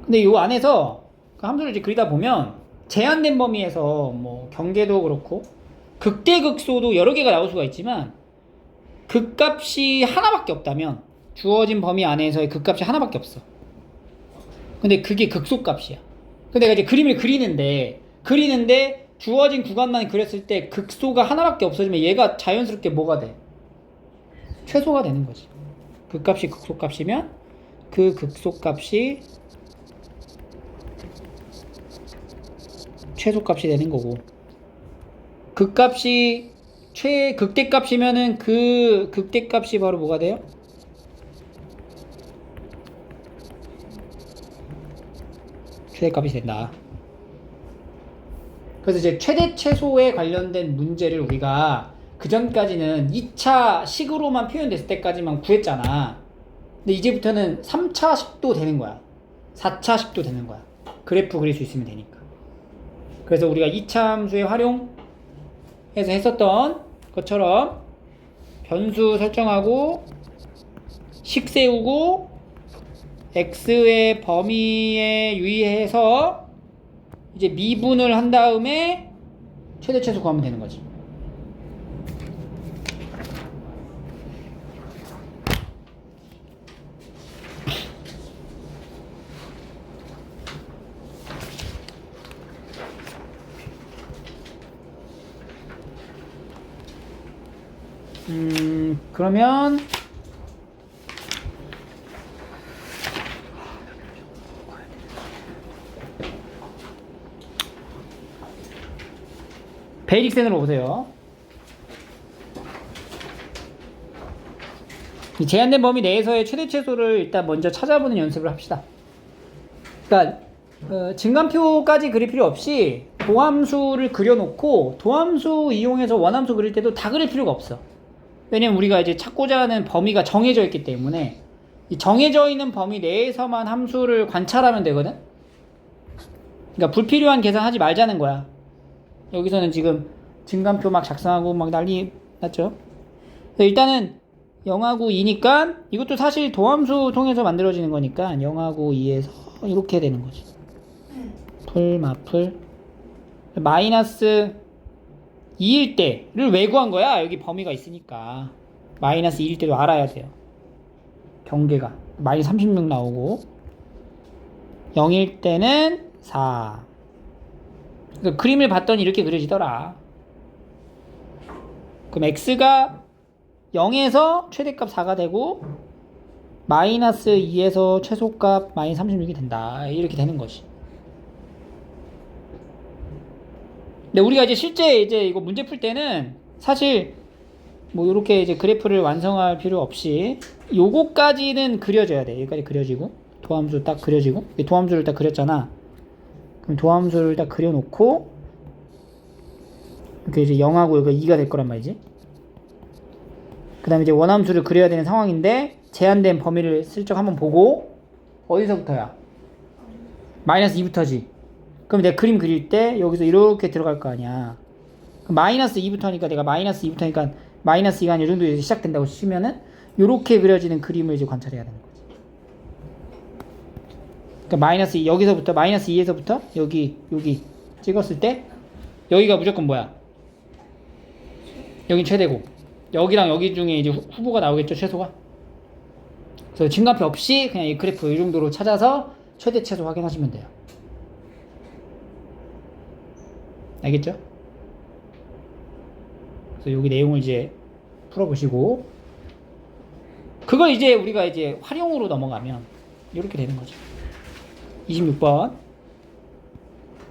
근데 요 안에서 그 함수를 이제 그리다 보면 제한된 범위에서 뭐 경계도 그렇고 극대극소도 여러 개가 나올 수가 있지만 극값이 하나밖에 없다면 주어진 범위 안에서의 극값이 하나밖에 없어. 근데 그게 극소값이야. 근데 내가 이제 그림을 그리는데 주어진 구간만 그렸을 때 극소가 하나밖에 없어지면 얘가 자연스럽게 뭐가 돼? 최소가 되는 거지. 극값이 극소값이면 그 극소값이 최소값이 되는 거고, 극값이 극대값이면은 그 극대값이 바로 뭐가 돼요? 최대값이 된다. 그래서 이제 최대 최소에 관련된 문제를 우리가 그 전까지는 2차 식으로만 표현됐을 때까지만 구했잖아. 근데 이제부터는 3차 식도 되는 거야. 4차 식도 되는 거야. 그래프 그릴 수 있으면 되니까. 그래서 우리가 2차 함수에 활용해서 했었던 것처럼 변수 설정하고 식 세우고 x의 범위에 유의해서 이제 미분을 한 다음에 최대 최소 구하면 되는 거지. 그러면 베이직센으로 오세요. 이 제한된 범위 내에서의 최대 최소를 일단 먼저 찾아보는 연습을 합시다. 그러니까 증간표까지 그릴 필요 없이 도함수를 그려놓고 도함수 이용해서 원함수 그릴 때도 다 그릴 필요가 없어. 왜냐면 우리가 이제 찾고자 하는 범위가 정해져 있기 때문에 이 정해져 있는 범위 내에서만 함수를 관찰하면 되거든. 그러니까 불필요한 계산하지 말자는 거야. 여기서는 지금 증간표 막 작성하고 막 난리 났죠. 일단은 0하고 2니까 이것도 사실 도함수 통해서 만들어지는 거니까 0하고 2에서 이렇게 되는 거지. 풀 마이너스 2일 때를 왜 구한 거야? 여기 범위가 있으니까 마이너스 2일 때도 알아야 돼요. 경계가 마이너스 36 나오고 0일 때는 4. 그러니까 그림을 봤더니 이렇게 그려지더라. 그럼 x가 0에서 최대값 4가 되고 마이너스 2에서 최소값 마이너스 36이 된다. 이렇게 되는 것이. 근데 우리가 이제 실제 이제 이거 문제 풀 때는 사실 뭐 이렇게 이제 그래프를 완성할 필요 없이 요거까지는 그려져야 돼. 여기까지 그려지고 도함수 딱 그려지고 도함수를 딱 그렸잖아. 그럼 도함수를 딱 그려놓고 이렇게 이제 0하고 여기가 2가 될 거란 말이지. 그 다음에 이제 원함수를 그려야 되는 상황인데 제한된 범위를 슬쩍 한번 보고 어디서부터야? 마이너스 2부터지. 그럼 내가 그림 그릴 때 여기서 이렇게 들어갈 거 아니야. 그럼 마이너스 2부터 하니까 내가 마이너스 2부터 하니까 마이너스 2가 이 정도에서 시작된다고 치면은 요렇게 그려지는 그림을 이제 관찰해야 되는 거지. 그러니까 마이너스 2, 여기서부터 마이너스 2에서부터 여기 찍었을 때 여기가 무조건 뭐야? 여긴 최대고 여기랑 여기 중에 이제 후보가 나오겠죠, 최소가. 그래서 증가표 없이 그냥 이 그래프 이 정도로 찾아서 최대 최소 확인하시면 돼요. 알겠죠? 그래서 여기 내용을 이제 풀어보시고 그걸 이제 우리가 이제 활용으로 넘어가면 이렇게 되는 거죠. 26번.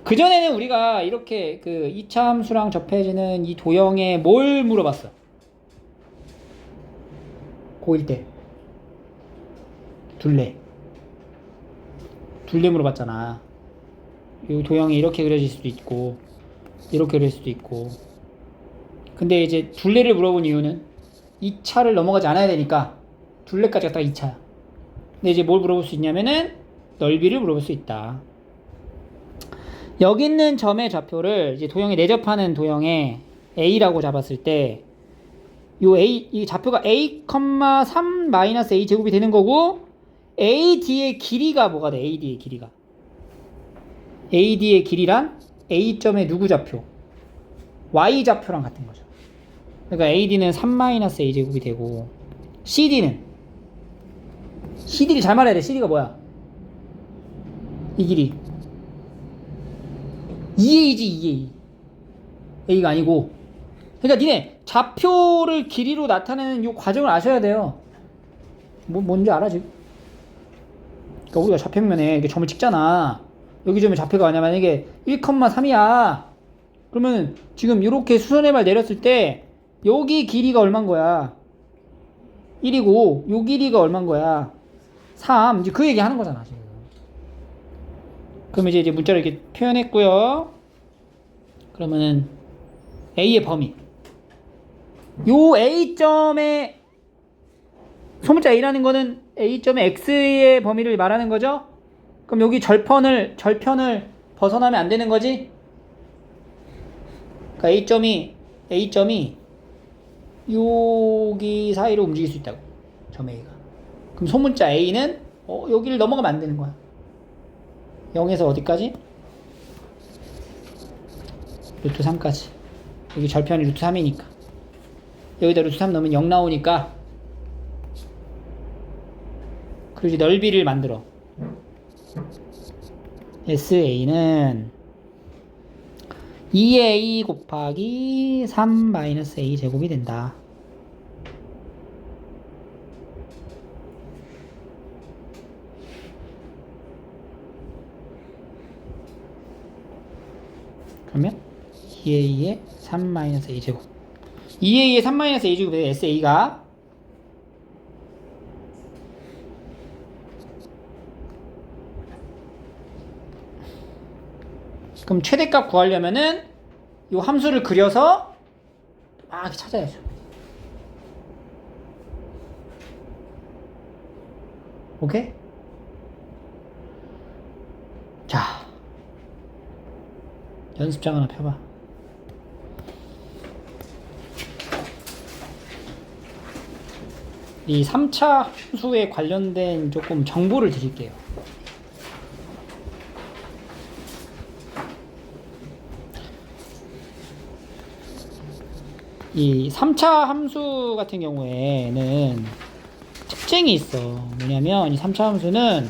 그전에는 우리가 이렇게 그 2차 함수랑 접해지는 이 도형에 뭘 물어봤어? 고1 때. 둘레 물어봤잖아. 이 도형이 이렇게 그려질 수도 있고 이렇게 그릴 수도 있고. 근데 이제 둘레를 물어본 이유는 2차를 넘어가지 않아야 되니까 둘레까지 갔다가 2차야. 근데 이제 뭘 물어볼 수 있냐면은 넓이를 물어볼 수 있다. 여기 있는 점의 좌표를 이제 도형에 내접하는 도형에 a라고 잡았을 때 요 a, 이 좌표가 a, 3 마이너스 a 제곱이 되는 거고 AD의 길이가 뭐가 돼? AD의 길이가 AD의 길이란 A점의 누구 좌표? Y 좌표랑 같은 거죠. 그러니까 AD는 3-A 제곱이 되고 CD를 잘 말해야 돼. CD가 뭐야? 이 길이 2A지 2A A가 아니고. 그러니까 니네 좌표를 길이로 나타내는 이 과정을 아셔야 돼요. 뭔지 알아 지금? 그러니까 우리가 좌평면에 이렇게 점을 찍잖아. 여기 점의 좌표가 아니야. 만약에 1,3이야. 그러면 지금 이렇게 수선의 발 내렸을 때 여기 길이가 얼만 거야? 1이고 요 길이가 얼만 거야? 3. 이제 그 얘기 하는 거잖아 지금. 그럼 이제 문자로 이렇게 표현했고요. 그러면은 A의 범위. 요 A점의 소문자 A라는 거는 A점의 X의 범위를 말하는 거죠? 그럼 여기 절편을 벗어나면 안 되는 거지? 그러니까 A점이 여기 사이로 움직일 수 있다고. 점 A가. 그럼 소문자 A는 여기를 넘어가면 안 되는 거야. 0에서 어디까지? 루트 3까지. 여기 절편이 루트 3이니까. 여기다 루트 3 넣으면 0 나오니까. 그리고 이제 넓이를 만들어. SA는 2A 곱하기 3-A 제곱이 된다. 그러면 2A의 3-A 제곱. 2A의 3-A 제곱에 SA가 그럼 최대값 구하려면은 이 함수를 그려서 막 이렇게 찾아야죠. 오케이? 자, 연습장 하나 펴봐. 이 3차 함수에 관련된 조금 정보를 드릴게요. 이 3차 함수 같은 경우에는 특징이 있어. 뭐냐면 이 3차 함수는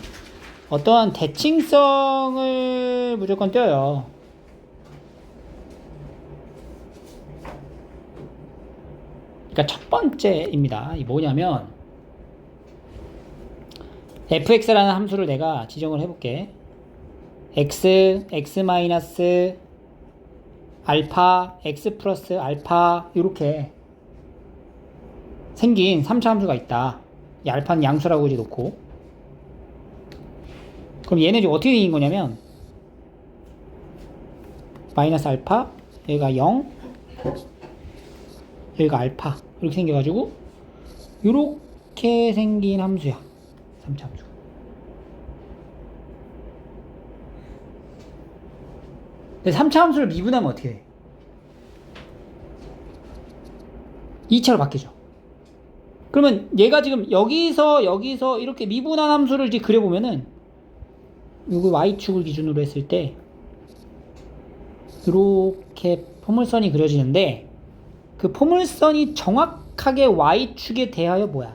어떠한 대칭성을 무조건 떼어요. 그러니까 첫 번째입니다. 이 뭐냐면 fx라는 함수를 내가 지정을 해볼게. x, x 마이너스 알파, x 플러스 알파 이렇게 생긴 3차 함수가 있다. 이 알파는 양수라고 이제 놓고, 그럼 얘네 지금 어떻게 생긴 거냐면 마이너스 알파, 여기가 0, 여기가 알파 이렇게 생겨가지고 이렇게 생긴 함수야. 3차 함수. 근데 3차 함수를 미분하면 어떻게 돼? 2차로 바뀌죠. 그러면 얘가 지금 여기서 이렇게 미분한 함수를 이제 그려보면은 이거 y축을 기준으로 했을 때 이렇게 포물선이 그려지는데, 그 포물선이 정확하게 y축에 대하여 뭐야?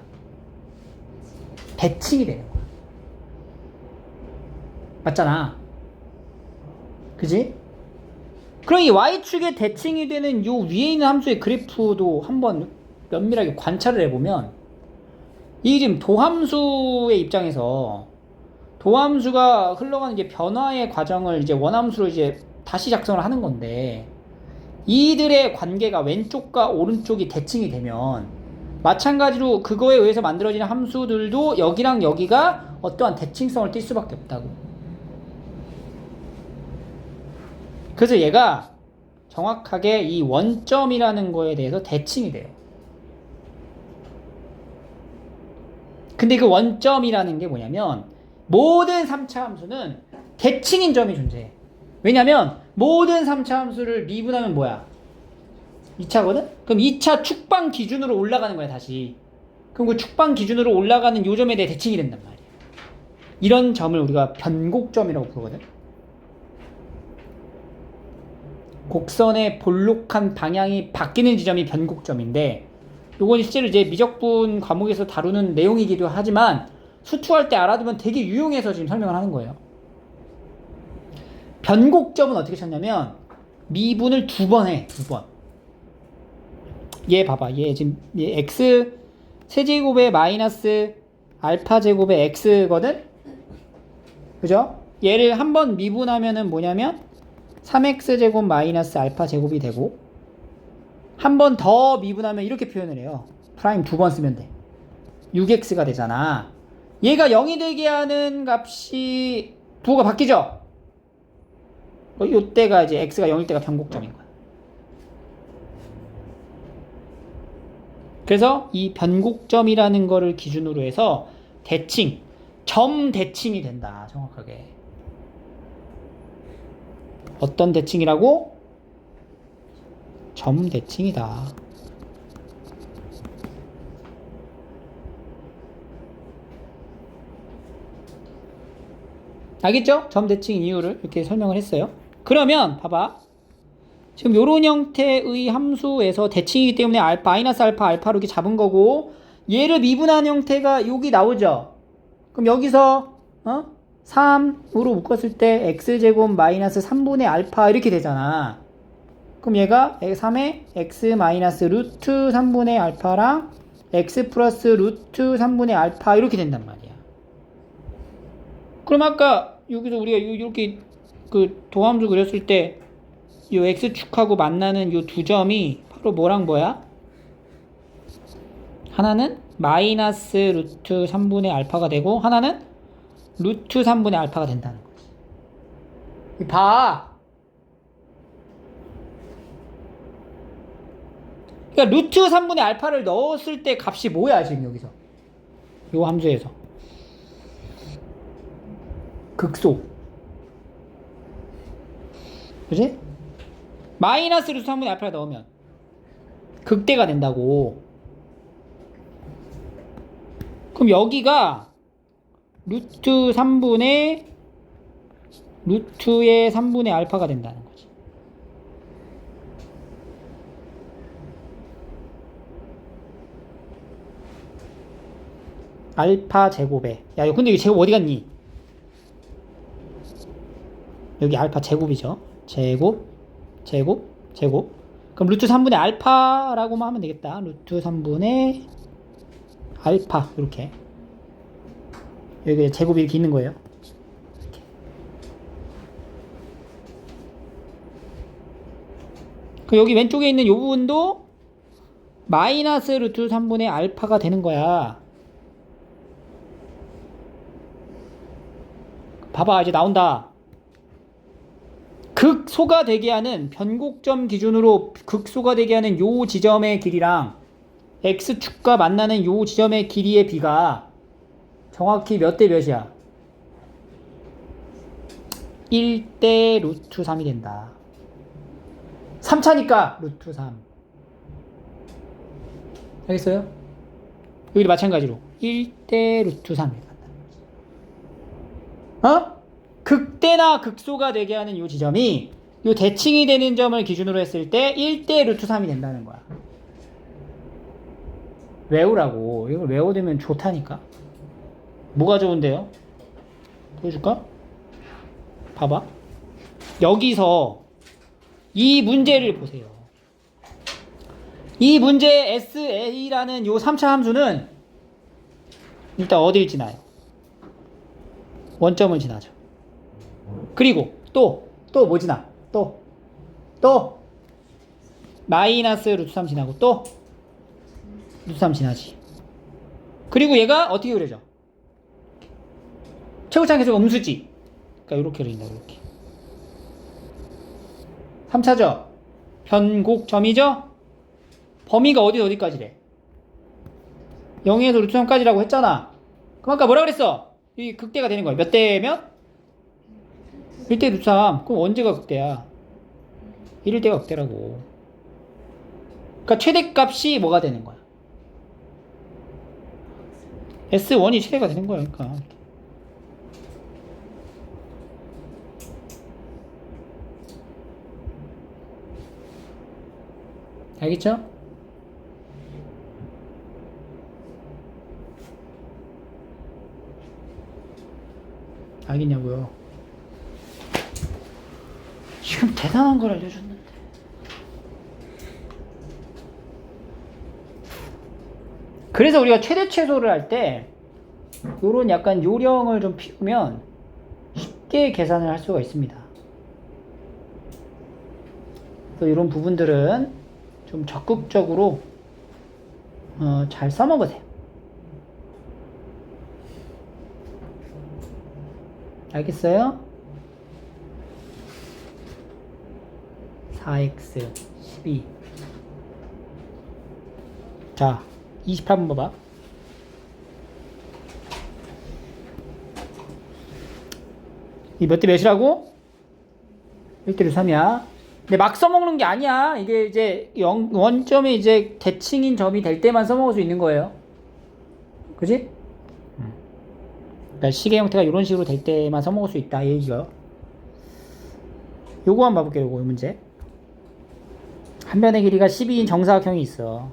대칭이 되는 거야. 맞잖아. 그지? 그럼 이 y축에 대칭이 되는 요 위에 있는 함수의 그래프도 한번 면밀하게 관찰을 해보면, 이게 지금 도함수의 입장에서 도함수가 흘러가는 이제 변화의 과정을 이제 원함수로 이제 다시 작성을 하는 건데, 이들의 관계가 왼쪽과 오른쪽이 대칭이 되면 마찬가지로 그거에 의해서 만들어지는 함수들도 여기랑 여기가 어떠한 대칭성을 띌 수밖에 없다고. 그래서 얘가 정확하게 이 원점이라는 거에 대해서 대칭이 돼요. 근데 그 원점이라는 게 뭐냐면 모든 3차 함수는 대칭인 점이 존재해. 왜냐면 모든 3차 함수를 미분하면 뭐야? 2차거든? 그럼 2차 축방 기준으로 올라가는 거야, 다시. 그럼 그 축방 기준으로 올라가는 요 점에 대해 대칭이 된단 말이야. 이런 점을 우리가 변곡점이라고 부르거든. 곡선의 볼록한 방향이 바뀌는 지점이 변곡점인데, 요건 실제로 이제 미적분 과목에서 다루는 내용이기도 하지만 수투할 때 알아두면 되게 유용해서 지금 설명을 하는 거예요. 변곡점은 어떻게 찾냐면 미분을 2번 해. 2번. 얘 봐봐. 얘 지금 얘 x 세제곱에 마이너스 알파 제곱에 x거든? 그죠? 얘를 한번 미분하면은 뭐냐면 3x 제곱 마이너스 알파 제곱이 되고, 한 번 더 미분하면 이렇게 표현을 해요. 프라임 2번 쓰면 돼. 6x가 되잖아. 얘가 0이 되게 하는 값이 부호가 바뀌죠? 이때가 이제 x가 0일 때가 변곡점인 거야. 그래서 이 변곡점이라는 거를 기준으로 해서 대칭, 점 대칭이 된다. 정확하게. 어떤 대칭이라고? 점 대칭이다. 알겠죠? 점 대칭 이유를 이렇게 설명을 했어요. 그러면 봐봐. 지금 요런 형태의 함수에서 대칭이기 때문에 알파, 마이너스 알파, 알파로 이렇게 잡은 거고, 얘를 미분한 형태가 여기 나오죠? 그럼 여기서 3으로 묶었을 때 x제곱 마이너스 3분의 알파 이렇게 되잖아. 그럼 얘가 3의 x 마이너스 루트 3분의 알파랑 x 플러스 루트 3분의 알파 이렇게 된단 말이야. 그럼 아까 여기서 우리가 이렇게 그 도함수 그렸을 때 이 x축하고 만나는 이 두 점이 바로 뭐랑 뭐야? 하나는 마이너스 루트 3분의 알파가 되고 하나는 루트 3분의 알파가 된다는 거지. 봐. 그러니까 루트 3분의 알파를 넣었을 때 값이 뭐야 지금 여기서? 이 함수에서. 극소. 그지? 마이너스 루트 3분의 알파를 넣으면 극대가 된다고. 그럼 여기가 루트의 3분의 알파가 된다는 거지. 알파 제곱에. 야, 근데 이 제곱 어디 갔니? 여기 알파 제곱이죠. 제곱, 제곱, 제곱. 그럼 루트 3분의 알파라고만 하면 되겠다. 루트 3분의 알파. 이렇게. 여기 제곱이 이렇게 있는 거예요. 이렇게. 그 여기 왼쪽에 있는 이 부분도 마이너스 루트 3분의 알파가 되는 거야. 봐봐, 이제 나온다. 극소가 되게 하는 변곡점 기준으로 극소가 되게 하는 요 지점의 길이랑 x축과 만나는 요 지점의 길이의 비가 정확히 몇 대 몇이야? 1대 루트 3이 된다. 3차니까 루트 3. 알겠어요? 여기도 마찬가지로 1대 루트 3. 어? 극대나 극소가 되게 하는 이 지점이 이 대칭이 되는 점을 기준으로 했을 때 1대 루트 3이 된다는 거야. 외우라고. 이걸 외워두면 좋다니까. 뭐가 좋은데요? 보여줄까? 봐봐. 여기서 이 문제를 보세요. 이 문제의 SA라는 요 3차 함수는 일단 어딜 지나요? 원점을 지나죠. 그리고 또 뭐 지나? 또 마이너스 루트 3 지나고 또 루트 3 지나지. 그리고 얘가 어떻게 그려져? 최고차항 계속 음수지. 그러니까 이렇게 그려진다. 이렇게. 3차죠. 변곡점이죠. 범위가 어디까지래? 0에서 루트 3까지라고 했잖아. 그럼 아까 뭐라 그랬어? 이 극대가 되는 거야. 몇 대면? 1대 루트 3. 그럼 언제가 극대야? 1대가 극대라고. 그러니까 최대값이 뭐가 되는 거야? S1이 최대가 되는 거야. 그러니까. 알겠죠? 알겠냐고요? 지금 대단한 걸 알려줬는데. 그래서 우리가 최대 최소를 할 때 요런 약간 요령을 좀 피우면 쉽게 계산을 할 수가 있습니다. 그래서 이런 부분들은 좀 적극적으로 잘 써먹으세요. 알겠어요? 4x 12. 자, 28번 봐봐. 이 몇 대 몇이라고? 1대 3이야. 근데 막 써먹는 게 아니야. 이게 이제 원점이 이제 대칭인 점이 될 때만 써먹을 수 있는 거예요. 그지? 그러니까 시계 형태가 이런 식으로 될 때만 써먹을 수 있다. 이 얘기가. 요거 한번 봐볼게요. 요거 문제. 한 변의 길이가 12인 정사각형이 있어.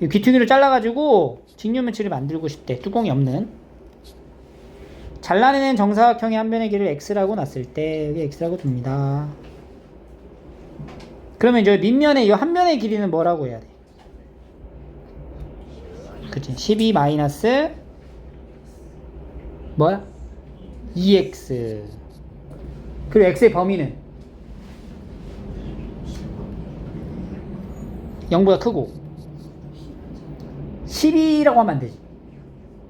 이 귀퉁이를 잘라가지고 직류면체를 만들고 싶대. 뚜껑이 없는. 잘라내는 정사각형의 한 변의 길이를 x라고 놨을 때 여기 x라고 둡니다. 그러면 이제 밑면의 이 한 변의 길이는 뭐라고 해야 돼? 그치? 12 마이너스 뭐야? 2x. 그리고 x의 범위는 0보다 크고 12라고 하면 안 되지.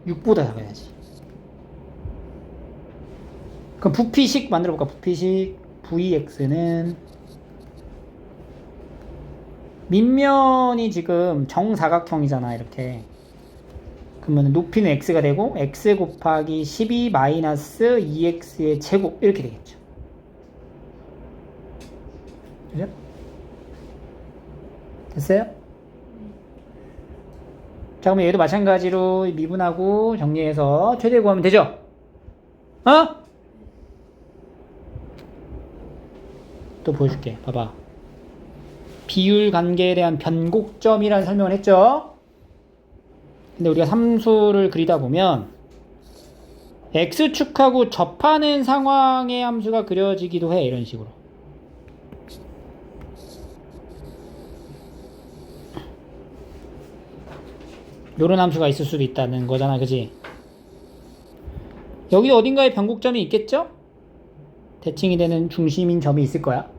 6보다 작아야지. 그럼 부피식 만들어 볼까? 부피식 vx는 밑면이 지금 정사각형이잖아. 이렇게. 그러면 높이는 x가 되고 x 곱하기 12 마이너스 2x의 제곱 이렇게 되겠죠. 그죠? 됐어요? 자, 그러면 얘도 마찬가지로 미분하고 정리해서 최대 구하면 되죠? 어? 또 보여줄게. 봐봐. 비율 관계에 대한 변곡점이라는 설명을 했죠? 근데 우리가 함수를 그리다 보면 x축하고 접하는 상황의 함수가 그려지기도 해. 이런 식으로. 요런 함수가 있을 수도 있다는 거잖아. 그지? 여기 어딘가에 변곡점이 있겠죠? 대칭이 되는 중심인 점이 있을 거야.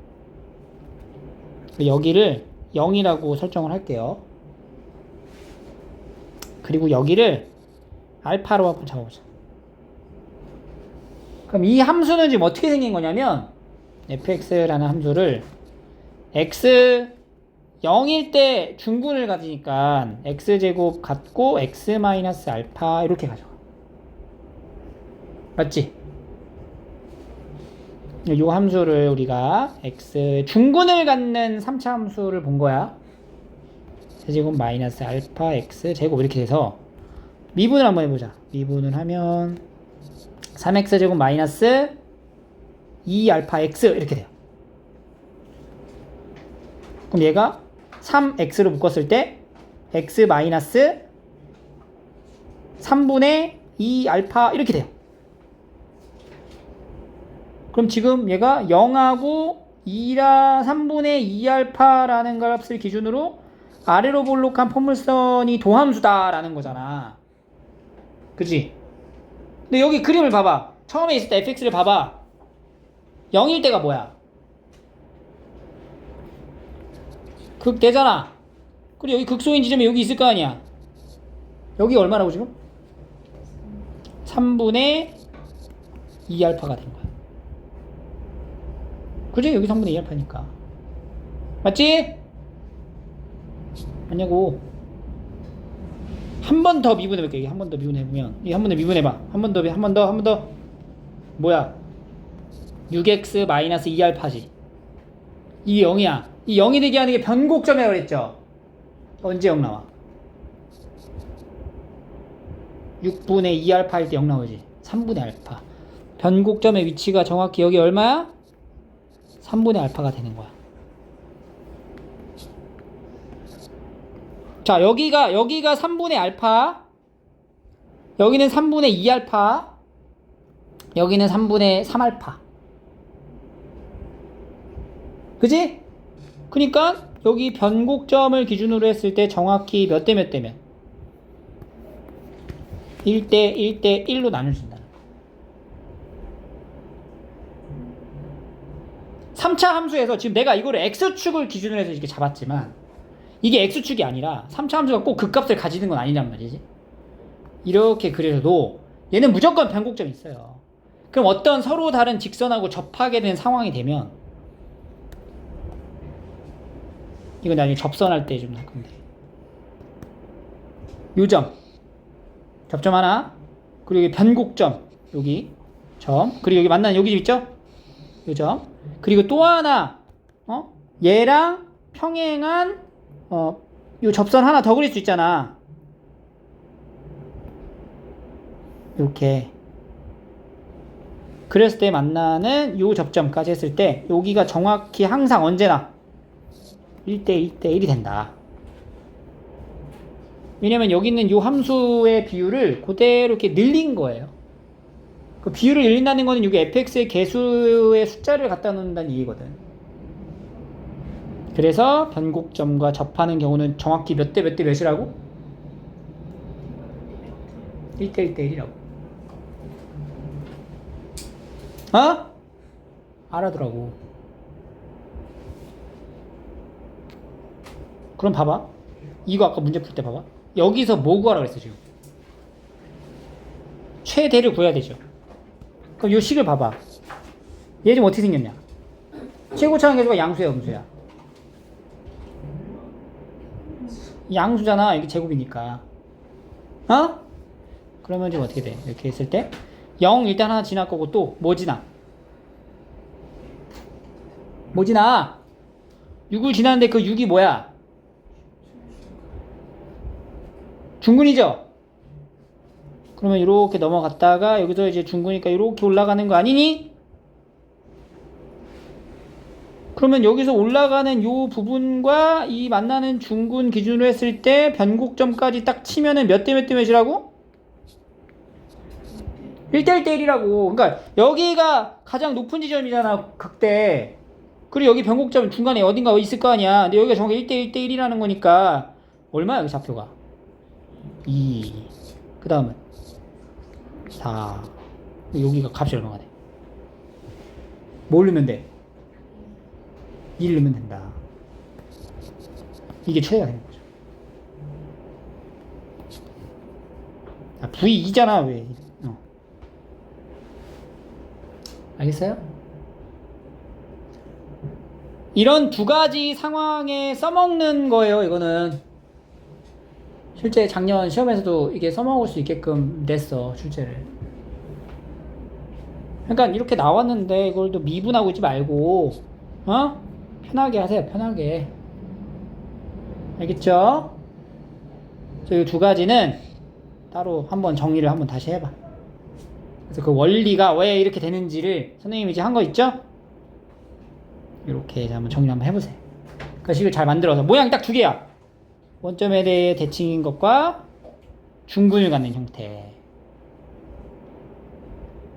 여기를 0이라고 설정을 할게요. 그리고 여기를 알파로 한번 잡아보자. 그럼 이 함수는 지금 어떻게 생긴 거냐면 fx라는 함수를 x 0일 때 중근을 가지니까 x제곱 같고 x 마이너스 알파 이렇게 가져가. 맞지? 이 함수를 우리가 x 중근을 갖는 3차 함수를 본 거야. 세제곱 마이너스 알파 x 제곱 이렇게 돼서 미분을 한번 해보자. 미분을 하면 3x제곱 마이너스 2알파 x 이렇게 돼요. 그럼 얘가 3x로 묶었을 때 x 마이너스 3분의 2알파 이렇게 돼요. 그럼 지금 얘가 0하고 2라 3분의 2알파라는 값을 기준으로 아래로 볼록한 포물선이 도함수다라는 거잖아. 그치? 근데 여기 그림을 봐봐. 처음에 있을 때 fx를 봐봐. 0일 때가 뭐야? 극대잖아. 그리고 여기 극소인 지점이 여기 있을 거 아니야. 여기 얼마라고 지금? 3분의 2알파가 된 거야. 그지? 여기 3분의 2알파니까. 맞지? 맞냐고. 한 번 더 미분해볼게. 한 번 더 미분해보면 이 한 번 더 미분해봐. 한 번 더 뭐야? 6x 마이너스 2알파지. 이게 0이야. 이 0이 되게 하는 게 변곡점이라고 그랬죠. 언제 0 나와? 6분의 2알파 할 때 0 나오지. 3분의 알파. 변곡점의 위치가 정확히 여기 얼마야? 3분의 알파가 되는 거야. 자, 여기가 3분의 알파, 여기는 3분의 2알파, 여기는 3분의 3알파. 그지? 그니까 여기 변곡점을 기준으로 했을 때 정확히 몇 대 몇 대면 1대 1대 1로 나눠진다. 3차 함수에서 지금 내가 이거를 x축을 기준으로 해서 이렇게 잡았지만 이게 x축이 아니라 3차 함수가 꼭 그 값을 가지는 건 아니란 말이지. 이렇게 그려도 얘는 무조건 변곡점이 있어요. 그럼 어떤 서로 다른 직선하고 접하게 된 상황이 되면 이건 나중에 접선할 때 좀 할 건데 요점 접점 하나, 그리고 여기 변곡점 여기 점, 그리고 여기 만나는 여기 있죠? 요점. 그리고 또 하나 얘랑 평행한 요 접선 하나 더 그릴 수 있잖아. 이렇게 그랬을 때 만나는 요 접점까지 했을 때 여기가 정확히 항상 언제나 1대 1대 1이 된다. 왜냐면 여기 있는 요 함수의 비율을 그대로 이렇게 늘린 거예요. 그 비율을 늘린다는 거는 여기 fx의 개수의 숫자를 갖다 놓는다는 얘기거든. 그래서 변곡점과 접하는 경우는 정확히 몇 대 몇 대 몇이라고? 1대 1대 1이라고. 알아두라고. 그럼 봐봐. 이거 아까 문제 풀 때 봐봐. 여기서 뭐 구하라고 했어 지금? 최대를 구해야 되죠. 그럼 요 식을 봐봐. 얘 좀 어떻게 생겼냐? 최고차항 계수가 양수야 음수야? 양수잖아. 이게 제곱이니까. 그러면 지금 어떻게 돼? 이렇게 했을 때 0 일단 하나 지날 거고 또 뭐 지나? 뭐 지나? 6을 지나는데 그 6이 뭐야? 중근이죠? 그러면 이렇게 넘어갔다가 여기서 이제 중근이니까 이렇게 올라가는 거 아니니? 그러면 여기서 올라가는 요 부분과 이 만나는 중군 기준으로 했을 때 변곡점까지 딱 치면은 몇 대 몇 대 몇이라고? 1대1 대 1이라고. 그러니까 여기가 가장 높은 지점이잖아, 극대. 그리고 여기 변곡점 중간에 어딘가 있을 거 아니야. 근데 여기가 정확히 1대1 대 1이라는 거니까 얼마야, 여기 좌표가? 2. 그 다음은 4. 여기가 값이 얼마가 돼? 뭘 넣으면 돼? 2를 넣으면 된다. 이게 최대가 되는 거죠. 아, V2잖아, 왜. 알겠어요? 이런 두 가지 상황에 써먹는 거예요, 이거는. 실제 작년 시험에서도 이게 써먹을 수 있게끔 냈어, 출제를. 그러니까 이렇게 나왔는데 이걸 또 미분하고 있지 말고, 편하게 하세요, 편하게. 알겠죠? 이 두 가지는 따로 한번 정리를 한번 다시 해봐. 그래서 그 원리가 왜 이렇게 되는지를 선생님이 이제 한 거 있죠? 이렇게 한번 정리 한번 해보세요. 그 식을 잘 만들어서 모양이 딱 두 개야. 원점에 대해 대칭인 것과 중근을 갖는 형태.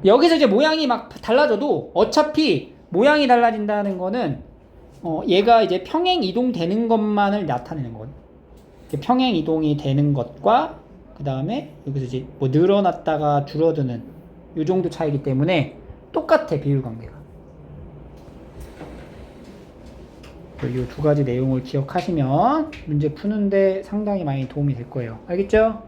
여기서 이제 모양이 막 달라져도 어차피 모양이 달라진다는 거는 얘가 이제 평행 이동되는 것만을 나타내는 거거든. 평행 이동이 되는 것과 그 다음에 여기서 이제 뭐 늘어났다가 줄어드는 요 정도 차이기 때문에 똑같아, 비율 관계가. 이 두 가지 내용을 기억하시면 문제 푸는데 상당히 많이 도움이 될 거예요. 알겠죠?